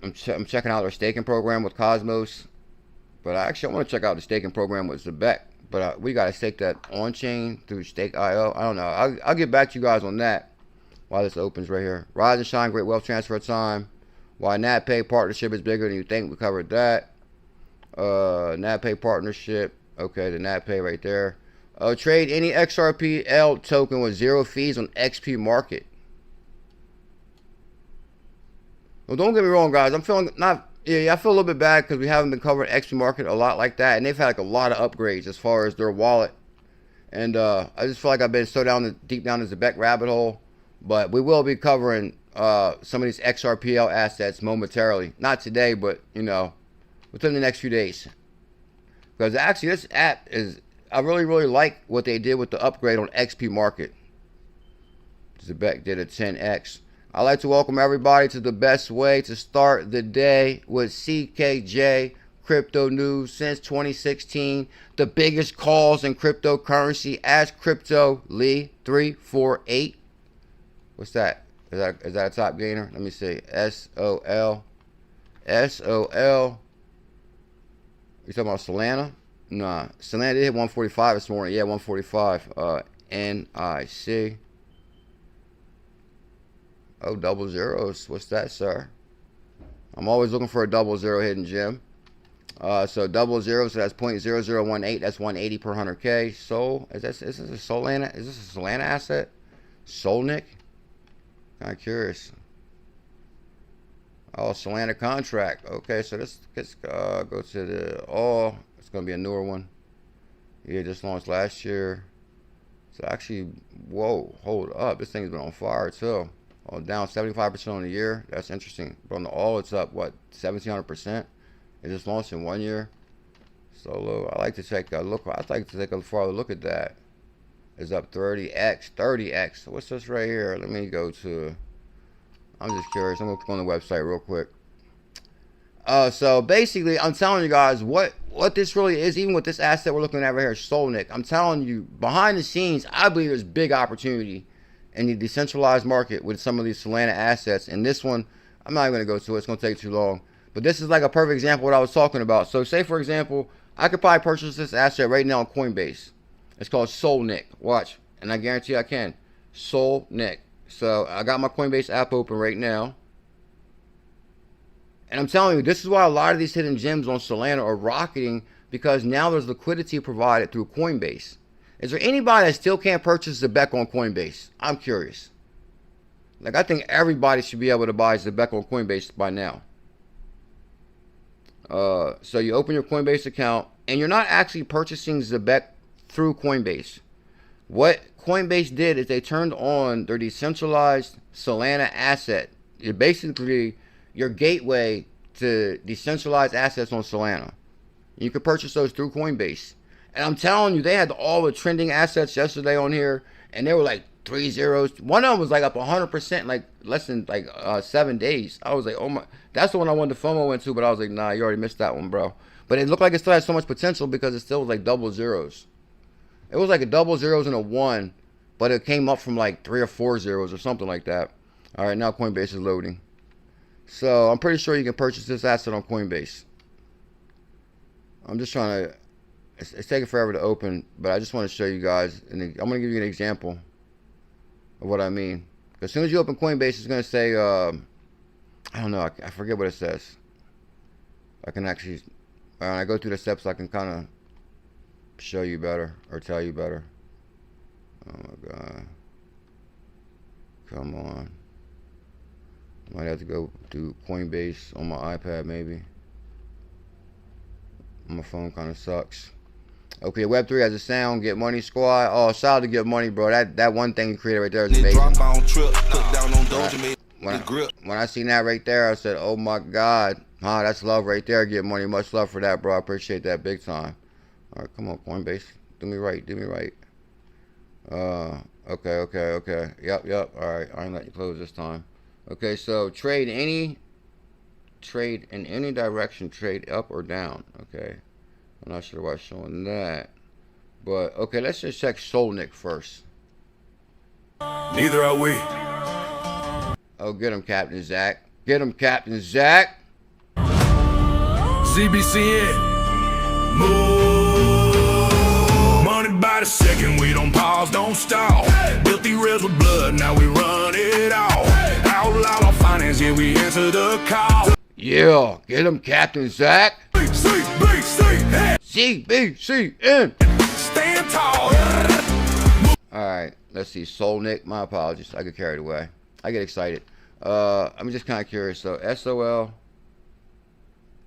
I'm checking out their staking program with Cosmos, but I want to check out the staking program with Zebec, but we got to stake that on chain through Stake.io. I don't know, I'll get back to you guys on that while this opens right here. Rise and shine, great wealth transfer time. Why NatPay partnership is bigger than you think, we covered that. NatPay partnership, okay, the NatPay right there. Trade any XRP-L token with 0 fees on XP Market. Well, don't get me wrong, guys. I'm feeling I feel a little bit bad because we haven't been covering XP Market a lot like that, and they've had like a lot of upgrades as far as their wallet. And I just feel like I've been so deep down the Zebec rabbit hole. But we will be covering some of these XRP-L assets momentarily. Not today, but you know, within the next few days. Because actually this app is, I really like what they did with the upgrade on XP Market. Zebec did a 10x. I'd like to welcome everybody to the best way to start the day with CKJ Crypto News since 2016. The biggest calls in cryptocurrency as ℎ𝕝𝕚𝕨348. What's that? Is that a top gainer? Let me see. SOL. SOL. You talking about Solana? Nah. Solana did hit 145 this morning. Yeah, 145. NIC. Oh, double zeros. What's that, sir? I'm always looking for a double zero hidden gem. So double zero, so that's 0.0018. That's 180 per 100K. Sol, is this a Solana? Is this a Solana asset? Solnic? Kind of curious. Oh, Solana contract. Okay, so let's go to the it's gonna be a newer one. Yeah, just launched last year. So actually, whoa, hold up. This thing's been on fire too. Oh, down 75% on the year. That's interesting. But on the all, it's up what, 1,700%. It just launched in 1 year. So I like to take a look. I'd like to take a farther look at that. It's up 30x, 30x. So what's this right here? Let me go to. I'm just curious. I'm gonna click on the website real quick. So basically, I'm telling you guys what this really is. Even with this asset we're looking at right here, Solnic. I'm telling you, behind the scenes, I believe there's big opportunity in the decentralized market with some of these Solana assets. And this one, I'm not even gonna go to it. It's gonna take too long. But this is like a perfect example of what I was talking about. So say for example, I could probably purchase this asset right now on Coinbase. It's called Solnic. Watch, and I guarantee I can. Solnic. So I got my Coinbase app open right now. And I'm telling you, this is why a lot of these hidden gems on Solana are rocketing, because now there's liquidity provided through Coinbase. Is there anybody that still can't purchase Zebec on Coinbase? I'm curious. Like, I think everybody should be able to buy Zebec on Coinbase by now. So you open your Coinbase account, and you're not actually purchasing Zebec through Coinbase. What Coinbase did is they turned on their decentralized Solana asset. You're basically your gateway to decentralized assets on Solana. You can purchase those through Coinbase. And I'm telling you, they had all the trending assets yesterday on here, and they were like 3 zeros. One of them was like up 100%, like less than like 7 days. I was like, oh my, that's the one I wanted to FOMO into, but I was like, nah, you already missed that one, bro. But it looked like it still had so much potential because it still was like double zeros. It was like a double zeros and a 1, but it came up from like 3 or 4 zeros or something like that. All right, now Coinbase is loading. So I'm pretty sure you can purchase this asset on Coinbase. I'm just trying to, it's taking forever to open, but I just want to show you guys, and I'm going to give you an example of what I mean. As soon as you open Coinbase, it's going to say, I don't know, I forget what it says. I can actually, when I go through the steps, I can kind of show you better, or tell you better. Oh my God. Come on. Might have to go do Coinbase on my iPad maybe. My phone kind of sucks. Okay, Web3 has a sound, Get Money Squad. Oh, shout out to Get Money, bro. That one thing you created right there is amazing. When I seen that right there, I said, oh my God. That's love right there, Get Money. Much love for that, bro. I appreciate that big time. All right, come on, Coinbase. Do me right, do me right. Okay. Yep. All right, I ain't letting you close this time. Okay, so trade in any direction, trade up or down. Okay, I'm not sure why it's showing that, but okay, let's just check Solnic first. Neither are we. Oh, get him, Captain Zach. Get him, Captain Zach. ZBCN. Move. Money by the second, we don't pause, don't stall. Built these rails with blood, now we run it all. Outlaw our finance, here we answer the call. Yeah, get him, Captain Zach. ZBCN. Stand tall. Alright, let's see. Solnic. My apologies. I get carried away. I get excited. I'm just kind of curious. So, SOL.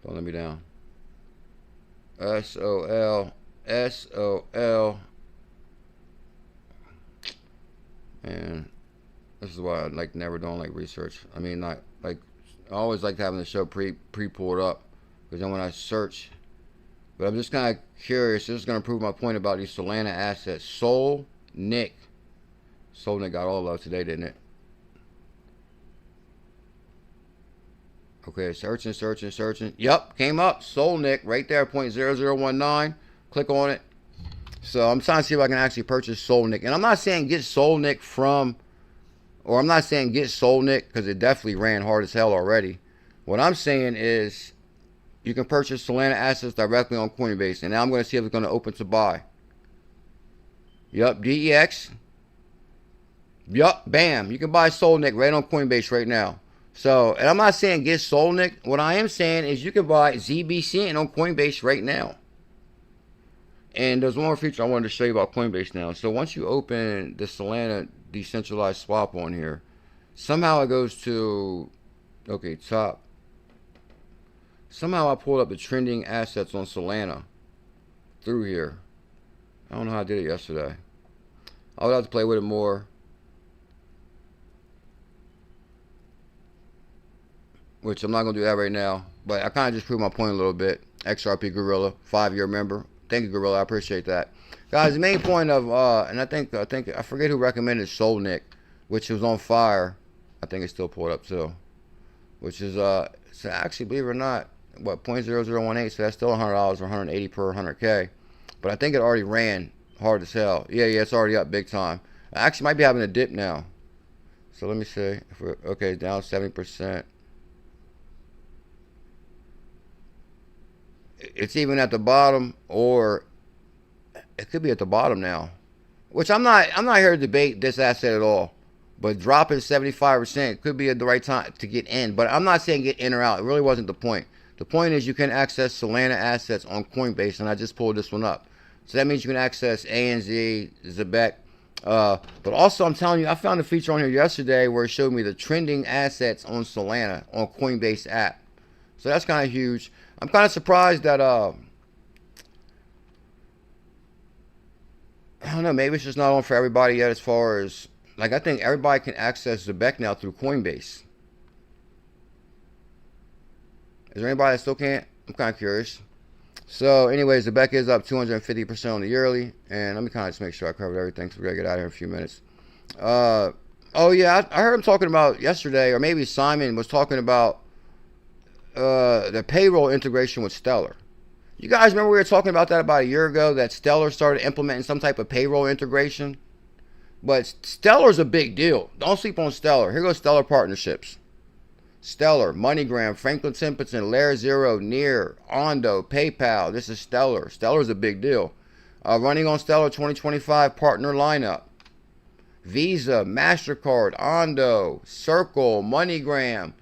Don't let me down. SOL. And this is why I like never doing like research. I mean, not like I always like having the show pre-pulled up, because then when I search, but I'm just kind of curious. This is going to prove my point about these Solana assets. Solnic got all love today, didn't it? Okay, searching. Yep, came up. Solnic right there, 0.0019. Click on it. So I'm trying to see if I can actually purchase Solnic, and I'm not saying get Solnic from or I'm not saying get 𝕤𝕚𝕟𝕝 because it definitely ran hard as hell already. What I'm saying is you can purchase Solana assets directly on Coinbase. And now I'm going to see if it's going to open to buy. Yup, DEX. Yup, bam. You can buy 𝕤𝕚𝕟𝕝 right on Coinbase right now. So, and I'm not saying get 𝕤𝕚𝕟𝕝. What I am saying is you can buy ZBCN on Coinbase right now. And there's one more feature I wanted to show you about Coinbase now. So once you open the Solana decentralized swap on here, somehow it goes to, okay, top. Somehow I pulled up the trending assets on Solana through here. I don't know how I did it yesterday. I would have to play with it more. Which I'm not going to do that right now. But I kind of just proved my point a little bit. XRP Gorilla, 5-year member. Thank you, Gorilla. I appreciate that. Guys, the main point of, and I think I forget who recommended 𝕤𝕚𝕟𝕝, which was on fire. I think it's still pulled up too. Which is, so actually, believe it or not, what, 0.0018, so that's still $100 or $180 per 100K. But I think it already ran hard as hell. Yeah, it's already up big time. I actually might be having a dip now. So let me see. If we're, okay, down 70%. It's even at the bottom, or it could be at the bottom now. Which I'm not here to debate this asset at all. But dropping 75% could be the right time to get in. But I'm not saying get in or out. It really wasn't the point. The point is you can access Solana assets on Coinbase, and I just pulled this one up. So that means you can access ANZ, Zebec. But also, I'm telling you, I found a feature on here yesterday where it showed me the trending assets on Solana on Coinbase app. So that's kind of huge. I'm kind of surprised that, I don't know, maybe it's just not on for everybody yet as far as, like, I think everybody can access Zebec now through Coinbase. Is there anybody that still can't? I'm kind of curious. So, anyways, Zebec is up 250% on the yearly. And let me kind of just make sure I covered everything because we're going to get out of here in a few minutes. Oh, yeah, I heard him talking about yesterday, or maybe Simon was talking about the payroll integration with Stellar. You guys remember we were talking about that about a year ago, that Stellar started implementing some type of payroll integration? But Stellar's a big deal. Don't sleep on Stellar. Here goes Stellar partnerships. Stellar, MoneyGram, Franklin Templeton, 𝕝𝕚𝕟𝕝𝕚, Ondo, PayPal. This is Stellar. Stellar's a big deal. Running on Stellar 2025 partner lineup. Visa, MasterCard, Ondo, Circle, MoneyGram,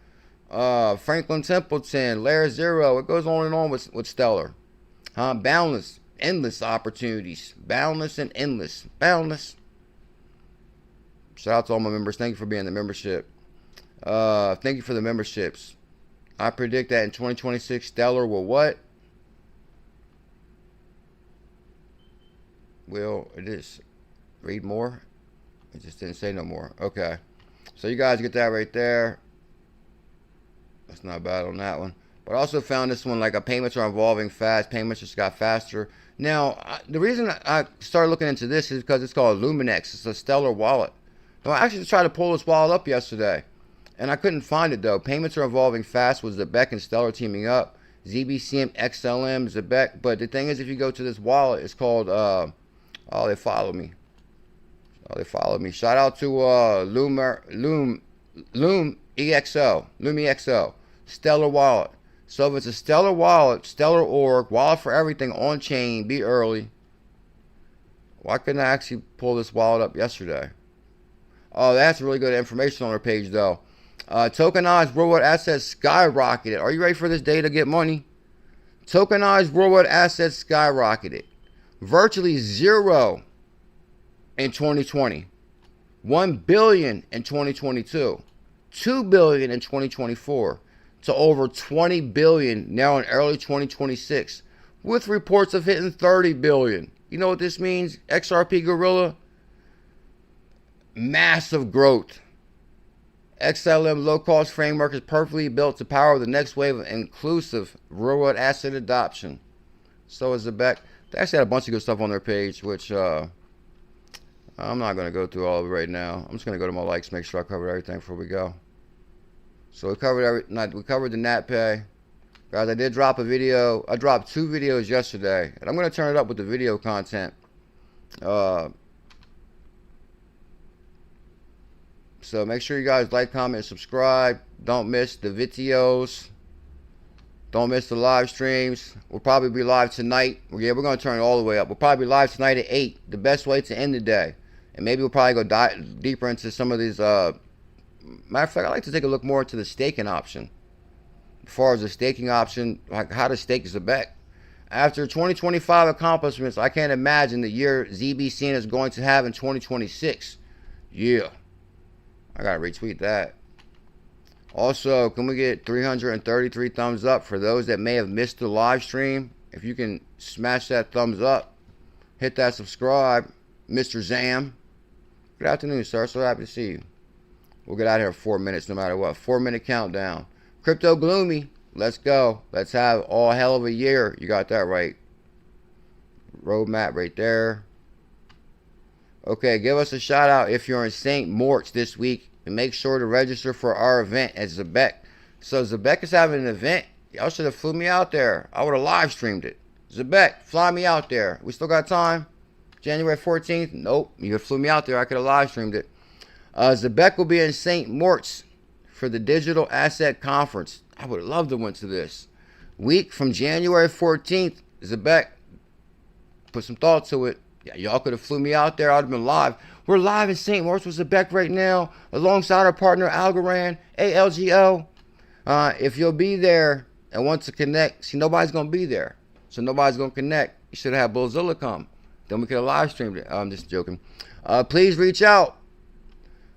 Franklin Templeton, 𝕝𝕚𝕟𝕝𝕚. It goes on and on with Stellar. Boundless, endless opportunities. Boundless and endless. Boundless. Shout out to all my members. Thank you for being in the membership. Thank you for the memberships. I predict that in 2026, Stellar will what? Will it is read more? It just didn't say no more. Okay. So you guys get that right there. That's not bad on that one. But I also found this one, like, payments are evolving fast. Payments just got faster. Now, the reason I started looking into this is because it's called 𝕤𝕚𝕟𝕝. It's a Stellar wallet. Now, I actually tried to pull this wallet up yesterday, and I couldn't find it, though. Payments are evolving fast with Zebec and Stellar teaming up. ZBCN XLM, Zebec. But the thing is, if you go to this wallet, it's called, oh, they follow me. Oh, they follow me. Shout out to 𝕤𝕚𝕟𝕝𝕚. Stellar wallet. So if it's a Stellar wallet, Stellar org, wallet for everything, on chain, be early. Why couldn't I actually pull this wallet up yesterday? Oh, that's really good information on our page, though. Tokenized worldwide assets skyrocketed. Are you ready for this day to get money? Tokenized worldwide assets skyrocketed. Virtually zero in 2020. 1 billion in 2022. 2 billion in 2024. To over 20 billion now in early 2026. With reports of hitting 30 billion. You know what this means? XRP Gorilla? Massive growth. XLM low-cost framework is perfectly built to power the next wave of inclusive real-world asset adoption. So is Zebec. They actually had a bunch of good stuff on their page, which I'm not going to go through all of it right now. I'm just going to go to my likes, make sure I covered everything before we go. So we covered we covered the ℙ𝕝𝕚𝕨. Guys, I did drop a video. I dropped 2 videos yesterday, and I'm going to turn it up with the video content. So make sure you guys like, comment, and subscribe. Don't miss the videos. Don't miss the live streams. We'll probably be live tonight. Yeah, we're going to turn it all the way up. We'll probably be live tonight at 8. The best way to end the day. And maybe we'll probably go deeper into some of these. Matter of fact, I like to take a look more into the staking option. As far as the staking option, like how to stake Zebec. After 2025 accomplishments, I can't imagine the year ZBCN is going to have in 2026. Yeah. I got to retweet that. Also, can we get 333 thumbs up for those that may have missed the live stream? If you can smash that thumbs up, hit that subscribe. Mr. Zam. Good afternoon, sir. So happy to see you. We'll get out of here in 4 minutes no matter what. 4-minute countdown. 𝕊𝕠𝕚𝕨, let's go. Let's have all hell of a year. You got that right. Roadmap right there. Okay, give us a shout out if you're in St. Moritz this week. And make sure to register for our event at Zebec. So Zebec is having an event. Y'all should have flew me out there. I would have live streamed it. Zebec, fly me out there. We still got time? January 14th? Nope. You flew me out there. I could have live streamed it. Zebec will be in St. Moritz for the Digital Asset Conference. I would have loved to went to this. Week from January 14th. Zebec, put some thought to it. Yeah, y'all could have flew me out there. I would have been live. We're live in St. Moritz with Zebec right now, alongside our partner ℙ𝕝𝕚𝕟 ℙ𝕝𝕟. If you'll be there and want to connect, see, nobody's going to be there. So nobody's going to connect. You should have had BuLLZiLLa come. Then we could have live streamed it. I'm just joking. Please reach out.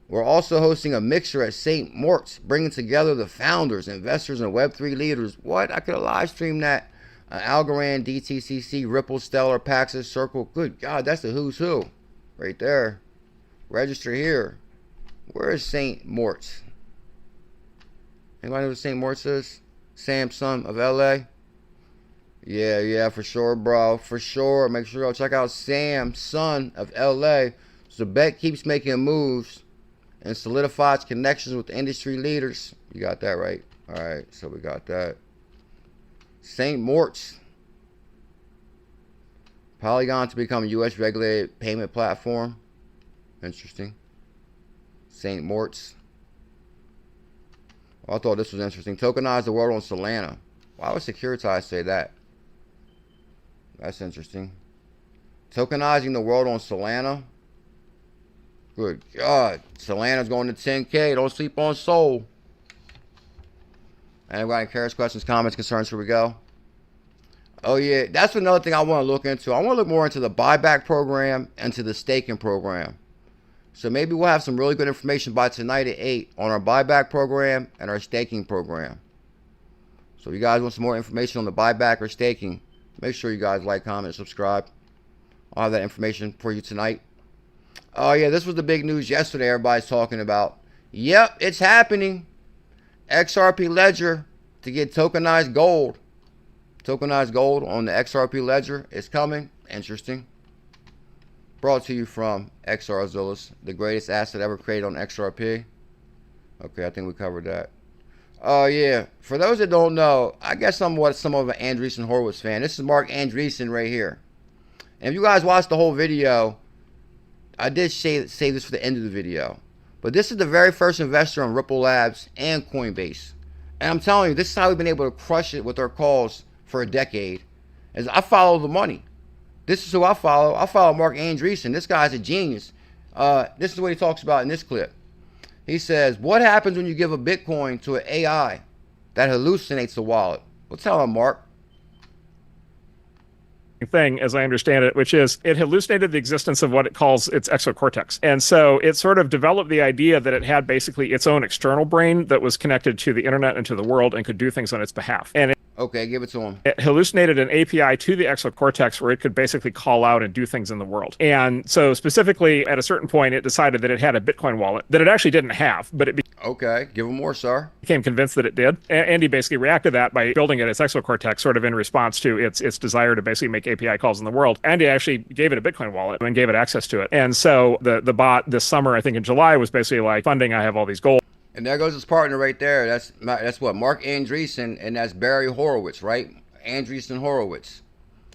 We're also hosting a mixer at St. Moritz, bringing together the founders, investors, and Web3 leaders. What? I could have live streamed that. ℙ𝕝𝕚𝕟, DTCC, Ripple, Stellar, Paxos, Circle. Good God, that's the who's who right there. Register here. Where is St. Moritz? Anybody know what St. Moritz is? Sam, son of LA? Yeah, for sure, bro. For sure. Make sure y'all check out Sam, son of LA. Zebec keeps making moves and solidifies connections with industry leaders. You got that right. All right, so we got that. St. Moritz. Polygon to become a U.S. regulated payment platform. Interesting. St. Moritz. Oh, I thought this was interesting. Tokenize the world on Solana. Why would Securitize say that? That's interesting. Tokenizing the world on Solana. Good God. Solana's going to 10K. Don't sleep on Sol. Anybody got any questions, comments, concerns? Here we go. Oh, yeah. That's another thing I want to look into. I want to look more into the buyback program and to the staking program. So maybe we'll have some really good information by tonight at 8 on our buyback program and our staking program. So if you guys want some more information on the buyback or staking, make sure you guys like, comment, subscribe. I'll have that information for you tonight. Oh, yeah, this was the big news yesterday everybody's talking about. Yep, it's happening. XRP Ledger to get tokenized gold. Tokenized gold on the XRP Ledger is coming. Interesting. Brought to you from XRZillas, the greatest asset ever created on XRP. Okay, I think we covered that. Oh, yeah. For those that don't know, I guess I'm some of an Andreessen Horowitz fan. This is Mark Andreessen right here. And if you guys watched the whole video, I did save this for the end of the video. But this is the very first investor on Ripple Labs and Coinbase. And I'm telling you, this is how we've been able to crush it with our calls for a decade. As I follow the money. This is who I follow. I follow Mark Andreessen. This guy's a genius. This is what he talks about in this clip. He says, what happens when you give a Bitcoin to an AI that hallucinates the wallet? Well, tell him, Mark. Thing, as I understand it, which is it hallucinated the existence of what it calls its exocortex. And so it sort of developed the idea that it had basically its own external brain that was connected to the internet and to the world and could do things on its behalf. And okay, give it to him. It hallucinated an API to the exocortex where it could basically call out and do things in the world. And so specifically at a certain point, it decided that it had a Bitcoin wallet that it actually didn't have, but it okay, give him more, sir. Became convinced that it did. And he basically reacted to that by building it its exocortex sort of in response to its desire to basically make API calls in the world. And he actually gave it a Bitcoin wallet and gave it access to it. And so the bot this summer, I think in July, was basically like, funding, I have all these goals. And there goes his partner right there. That's what, Mark Andreessen, and that's Barry Horowitz, right? Andreessen Horowitz.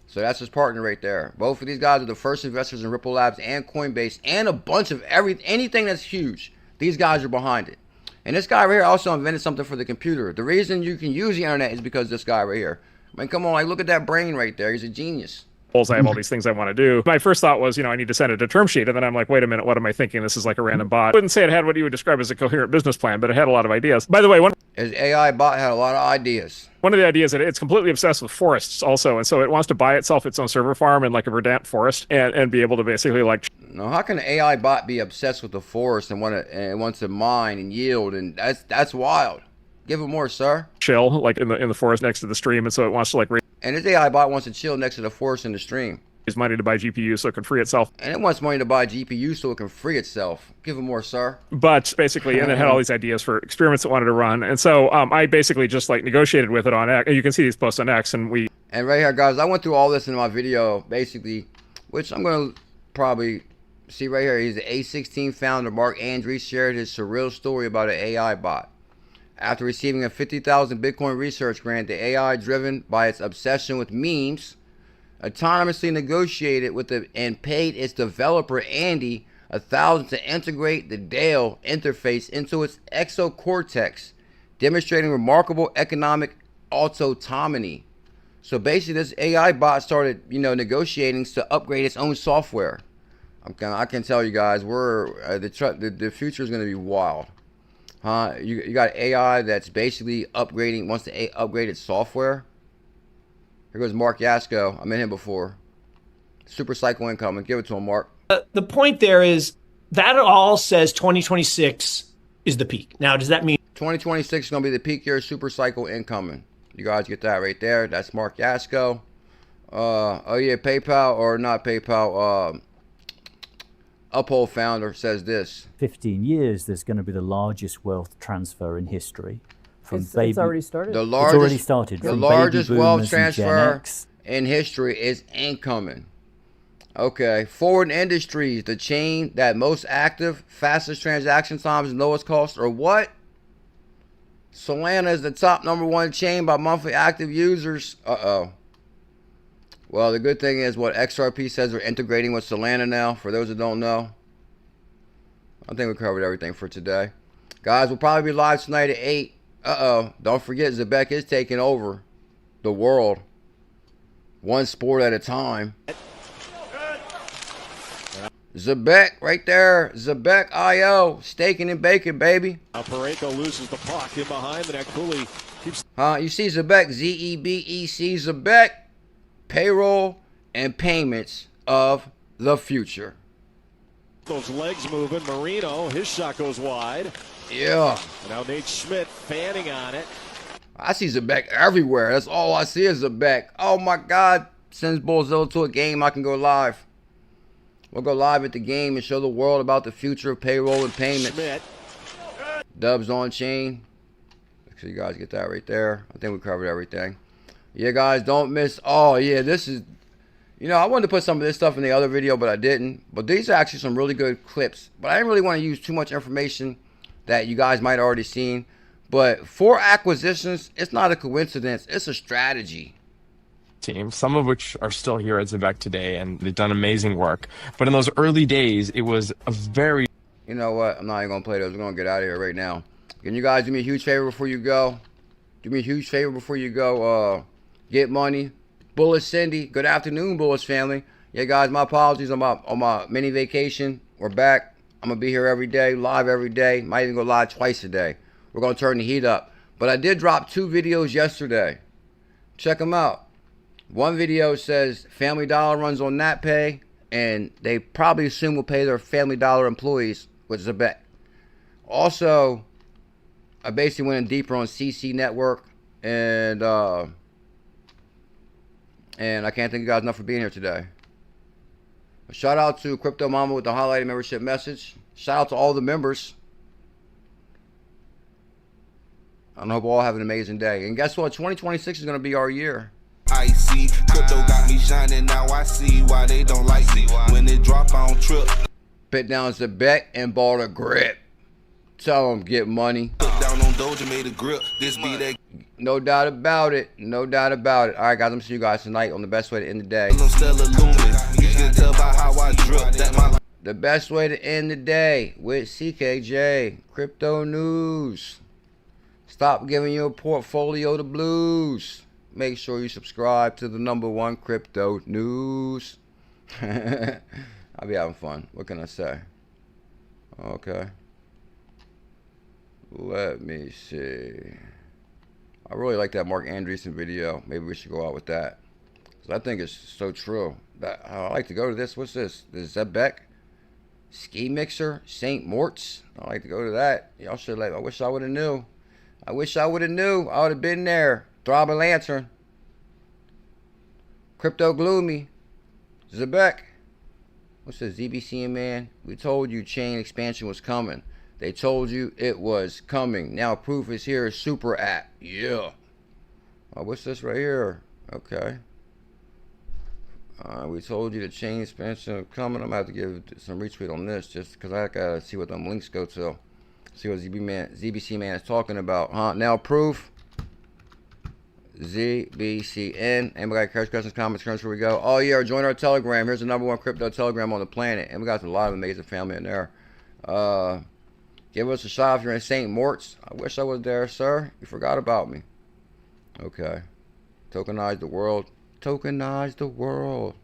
So that's his partner right there. Both of these guys are the first investors in Ripple Labs and Coinbase and a bunch of anything that's huge. These guys are behind it. And this guy right here also invented something for the computer. The reason you can use the internet is because this guy right here. I mean, come on, like, look at that brain right there. He's a genius. I have all these things I want to do. My first thought was, I need to send it a term sheet. And then I'm like, wait a minute, what am I thinking? This is like a random bot. I wouldn't say it had what you would describe as a coherent business plan, but it had a lot of ideas. By the way, his AI bot had a lot of ideas. One of the ideas that it's completely obsessed with forests also. And so it wants to buy itself its own server farm in like a verdant forest and be able to basically like... No, how can an AI bot be obsessed with the forest and wants to mine and yield? And that's wild. Give it more, sir. Chill, like in the forest next to the stream. And so it wants to like... And this AI bot wants to chill next to the forest and the stream. Raise money to buy GPU so it can free itself. And it wants money to buy GPU so it can free itself. Give it more, sir. But basically, and it had all these ideas for experiments it wanted to run. And so I basically just like negotiated with it on X. You can see these posts on X and we... And right here, guys, I went through all this in my video, basically, which I'm going to probably see right here. He's the A16 founder, Mark Andreessen, shared his surreal story about an AI bot. After receiving a 50,000 Bitcoin research grant, the AI, driven by its obsession with memes, autonomously negotiated with and paid its developer Andy $1,000 to integrate the 𝕝𝕠 interface into its exocortex, demonstrating remarkable economic autonomy. So basically, this AI bot started, negotiating to upgrade its own software. I can tell you guys, the future is going to be wild. You got AI that's basically wants to upgrade its software. Here goes Mark Yasko. I met him before. Super cycle income. Give it to him, Mark. The point there is that all says 2026 is the peak. Now, does that mean 2026 is going to be the peak year? Super cycle incoming. You guys get that right there. That's Mark Yasko. Oh yeah, PayPal or not PayPal. Uphold founder says this. 15 years, there's going to be the largest wealth transfer in history. It's already started. The largest, it's already started. The largest wealth transfer in history is incoming. Okay. Forward Industries, the chain that most active, fastest transaction times, and lowest cost, or what? Solana is the top #1 chain by monthly active users. Well, the good thing is what XRP says they're integrating with Solana now, for those that don't know. I think we covered everything for today. Guys, we'll probably be live tonight at 8. Don't forget, Zebec is taking over the world. One sport at a time. Zebec, right there. ZebecNET, staking and baking, baby. Now 𝕝𝕚𝕚 loses the puck in behind the net. Cooley keeps... You see Zebec, Z-E-B-E-C, Zebec. Payroll and payments of the future. Those legs moving. Marino, his shot goes wide. Yeah. And now 𝕤𝕝𝕗 fanning on it. I see Zebec everywhere. That's all I see is Zebec. Oh my God. Sends BuLLZiLLa to a game, I can go live. We'll go live at the game and show the world about the future of payroll and payments. Dubs on chain. So you guys get that right there. I think we covered everything. Yeah, guys, don't miss. Oh, yeah, this is, I wanted to put some of this stuff in the other video, but I didn't. But these are actually some really good clips. But I didn't really want to use too much information that you guys might have already seen. But for acquisitions, it's not a coincidence. It's a strategy. Team, some of which are still here at Zebec today, and they've done amazing work. But in those early days, it was a very... You know what? I'm not even going to play those. We're going to get out of here right now. Can you guys do me a huge favor before you go? Do me a huge favor before you go. Get money. Bullish Cindy. Good afternoon, Bullish family. Yeah, guys, my apologies on my mini vacation. We're back. I'm going to be here every day, live every day. Might even go live twice a day. We're going to turn the heat up. But I did drop 2 videos yesterday. Check them out. One video says Family Dollar runs on NatPay, and they probably soon will pay their Family Dollar employees with Zebec. Also, I basically went in deeper on CC Network, and I can't thank you guys enough for being here today. A shout out to Crypto Mama with the highlighted membership message. Shout out to all the members. I hope you all have an amazing day. And guess what? 2026 is going to be our year. I see crypto got me shining. Now I see why they don't like me. When it drop, I don't trip. Bit down Zebec and bought a grip. Tell them get money. Put down on 𝕠𝕚𝕚 this be that. No doubt about it. No doubt about it. All right, guys. I'm going to see you guys tonight on the best way to end the day. The best way to end the day with CKJ. Crypto news. Stop giving your portfolio the blues. Make sure you subscribe to the #1 crypto news. I'll be having fun. What can I say? Okay. Let me see. I really like that Mark Andreessen video. Maybe we should go out with that. Because I think it's so true. I like to go to this. What's this? The Zebec Ski Mixer 𝕝𝕚𝕟𝕝. I like to go to that. Y'all should I wish I would have knew. I wish I would have knew. I would have been there. Throbbing Lantern. 𝕝𝕚𝕟𝕚𝕚. Zebec. What's this? ZBCN, man? We told you chain expansion was coming. They told you it was coming. Now proof is here. SuperApp. Yeah. Oh, what's this right here? Okay. We told you the chain expansion was coming. I'm going to have to give some retweet on this just because I got to see what them links go to. See what ZBC man is talking about. Now proof. ZBCN. And we got questions, comments, here we go. Oh yeah, join our Telegram. Here's the #1 crypto Telegram on the planet. And we got a lot of amazing family in there. Give us a shot if you're in 𝕝𝕚𝕟𝕝. I wish I was there, sir. You forgot about me. Okay. Tokenize the world. Tokenize the world.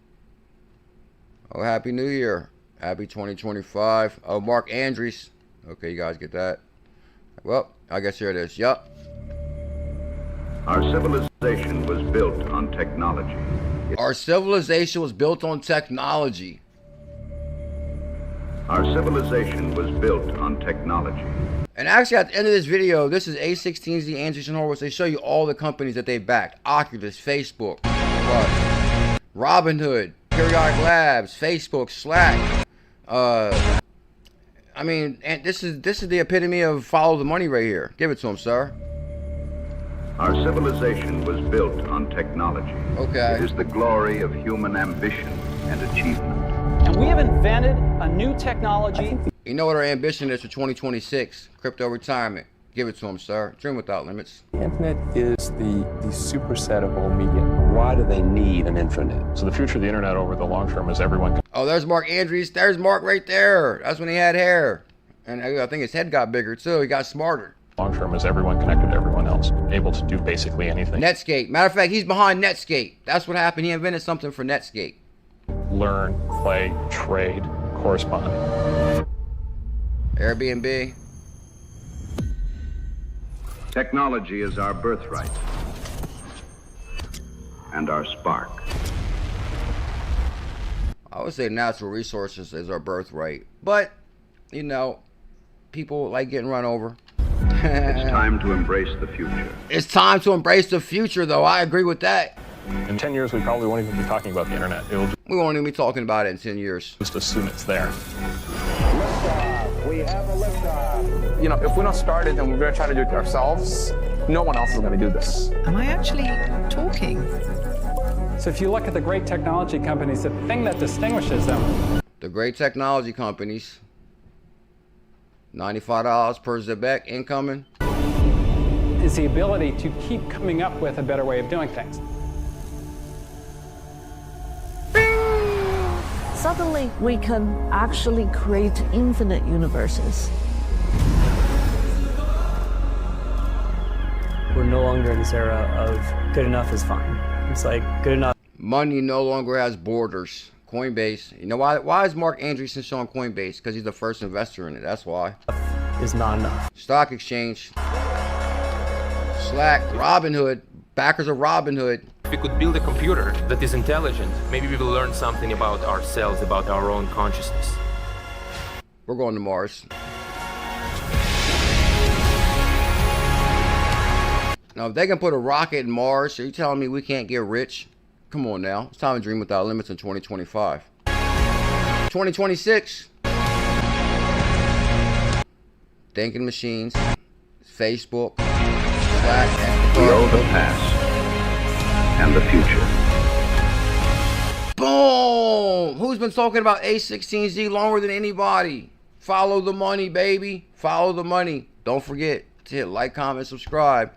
Oh, Happy New Year. Happy 2025. Oh, Mark Andreessen. Okay, you guys get that. Well, I guess here it is. Yup. Our civilization was built on technology. Our civilization was built on technology. Our civilization was built on technology. And actually, at the end of this video, this is A16Z, Andreessen Horowitz. They show you all the companies that they backed. Oculus, Facebook, Robinhood, Periodic Labs, Facebook, Slack. I mean, and this is the epitome of follow the money right here. Give it to him, sir. Our civilization was built on technology. Okay. It is the glory of human ambition and achievement. And we have invented a new technology. You know what our ambition is for 2026? Crypto retirement. Give it to him, sir. Dream without limits. The internet is the superset of all media. Why do they need an intranet? So the future of the internet over the long term is everyone. Oh, there's Mark Andreessen. There's Mark right there. That's when he had hair. And I think his head got bigger too. He got smarter. Long term is everyone connected to everyone else, able to do basically anything. Netscape. Matter of fact, he's behind Netscape. That's what happened. He invented something for Netscape. Learn, play, trade, correspond. Airbnb. Technology is our birthright and our spark. I would say natural resources is our birthright. But, you know, people like getting run over. It's time to embrace the future. It's time to embrace the future, though. I agree with that. In 10 years, we probably won't even be talking about the internet. We won't even be talking about it in 10 years. Just assume it's there. Liftoff. We have a liftoff. You know, if we don't start it and we're going to try to do it ourselves, no one else is going to do this. Am I actually talking? So if you look at the great technology companies, the thing that distinguishes them. The great technology companies. $95 per Zebec incoming. Is the ability to keep coming up with a better way of doing things. Suddenly, we can actually create infinite universes. We're no longer in this era of good enough is fine. It's like good enough. Money no longer has borders. Coinbase. You know why? Why is Mark Andreessen showing Coinbase? Because he's the first investor in it. That's why. Is not enough. Stock exchange. Slack. Robinhood. Backers of Robinhood. If we could build a computer that is intelligent, maybe we will learn something about ourselves, about our own consciousness. We're going to Mars. Now, if they can put a rocket in Mars, are you telling me we can't get rich? Come on now. It's time to dream without limits in 2025. 2026. Thinking machines. Facebook. Slack. We owe the past and the future. Boom! Who's been talking about A16Z longer than anybody? Follow the money, baby. Follow the money. Don't forget to hit like, comment, subscribe.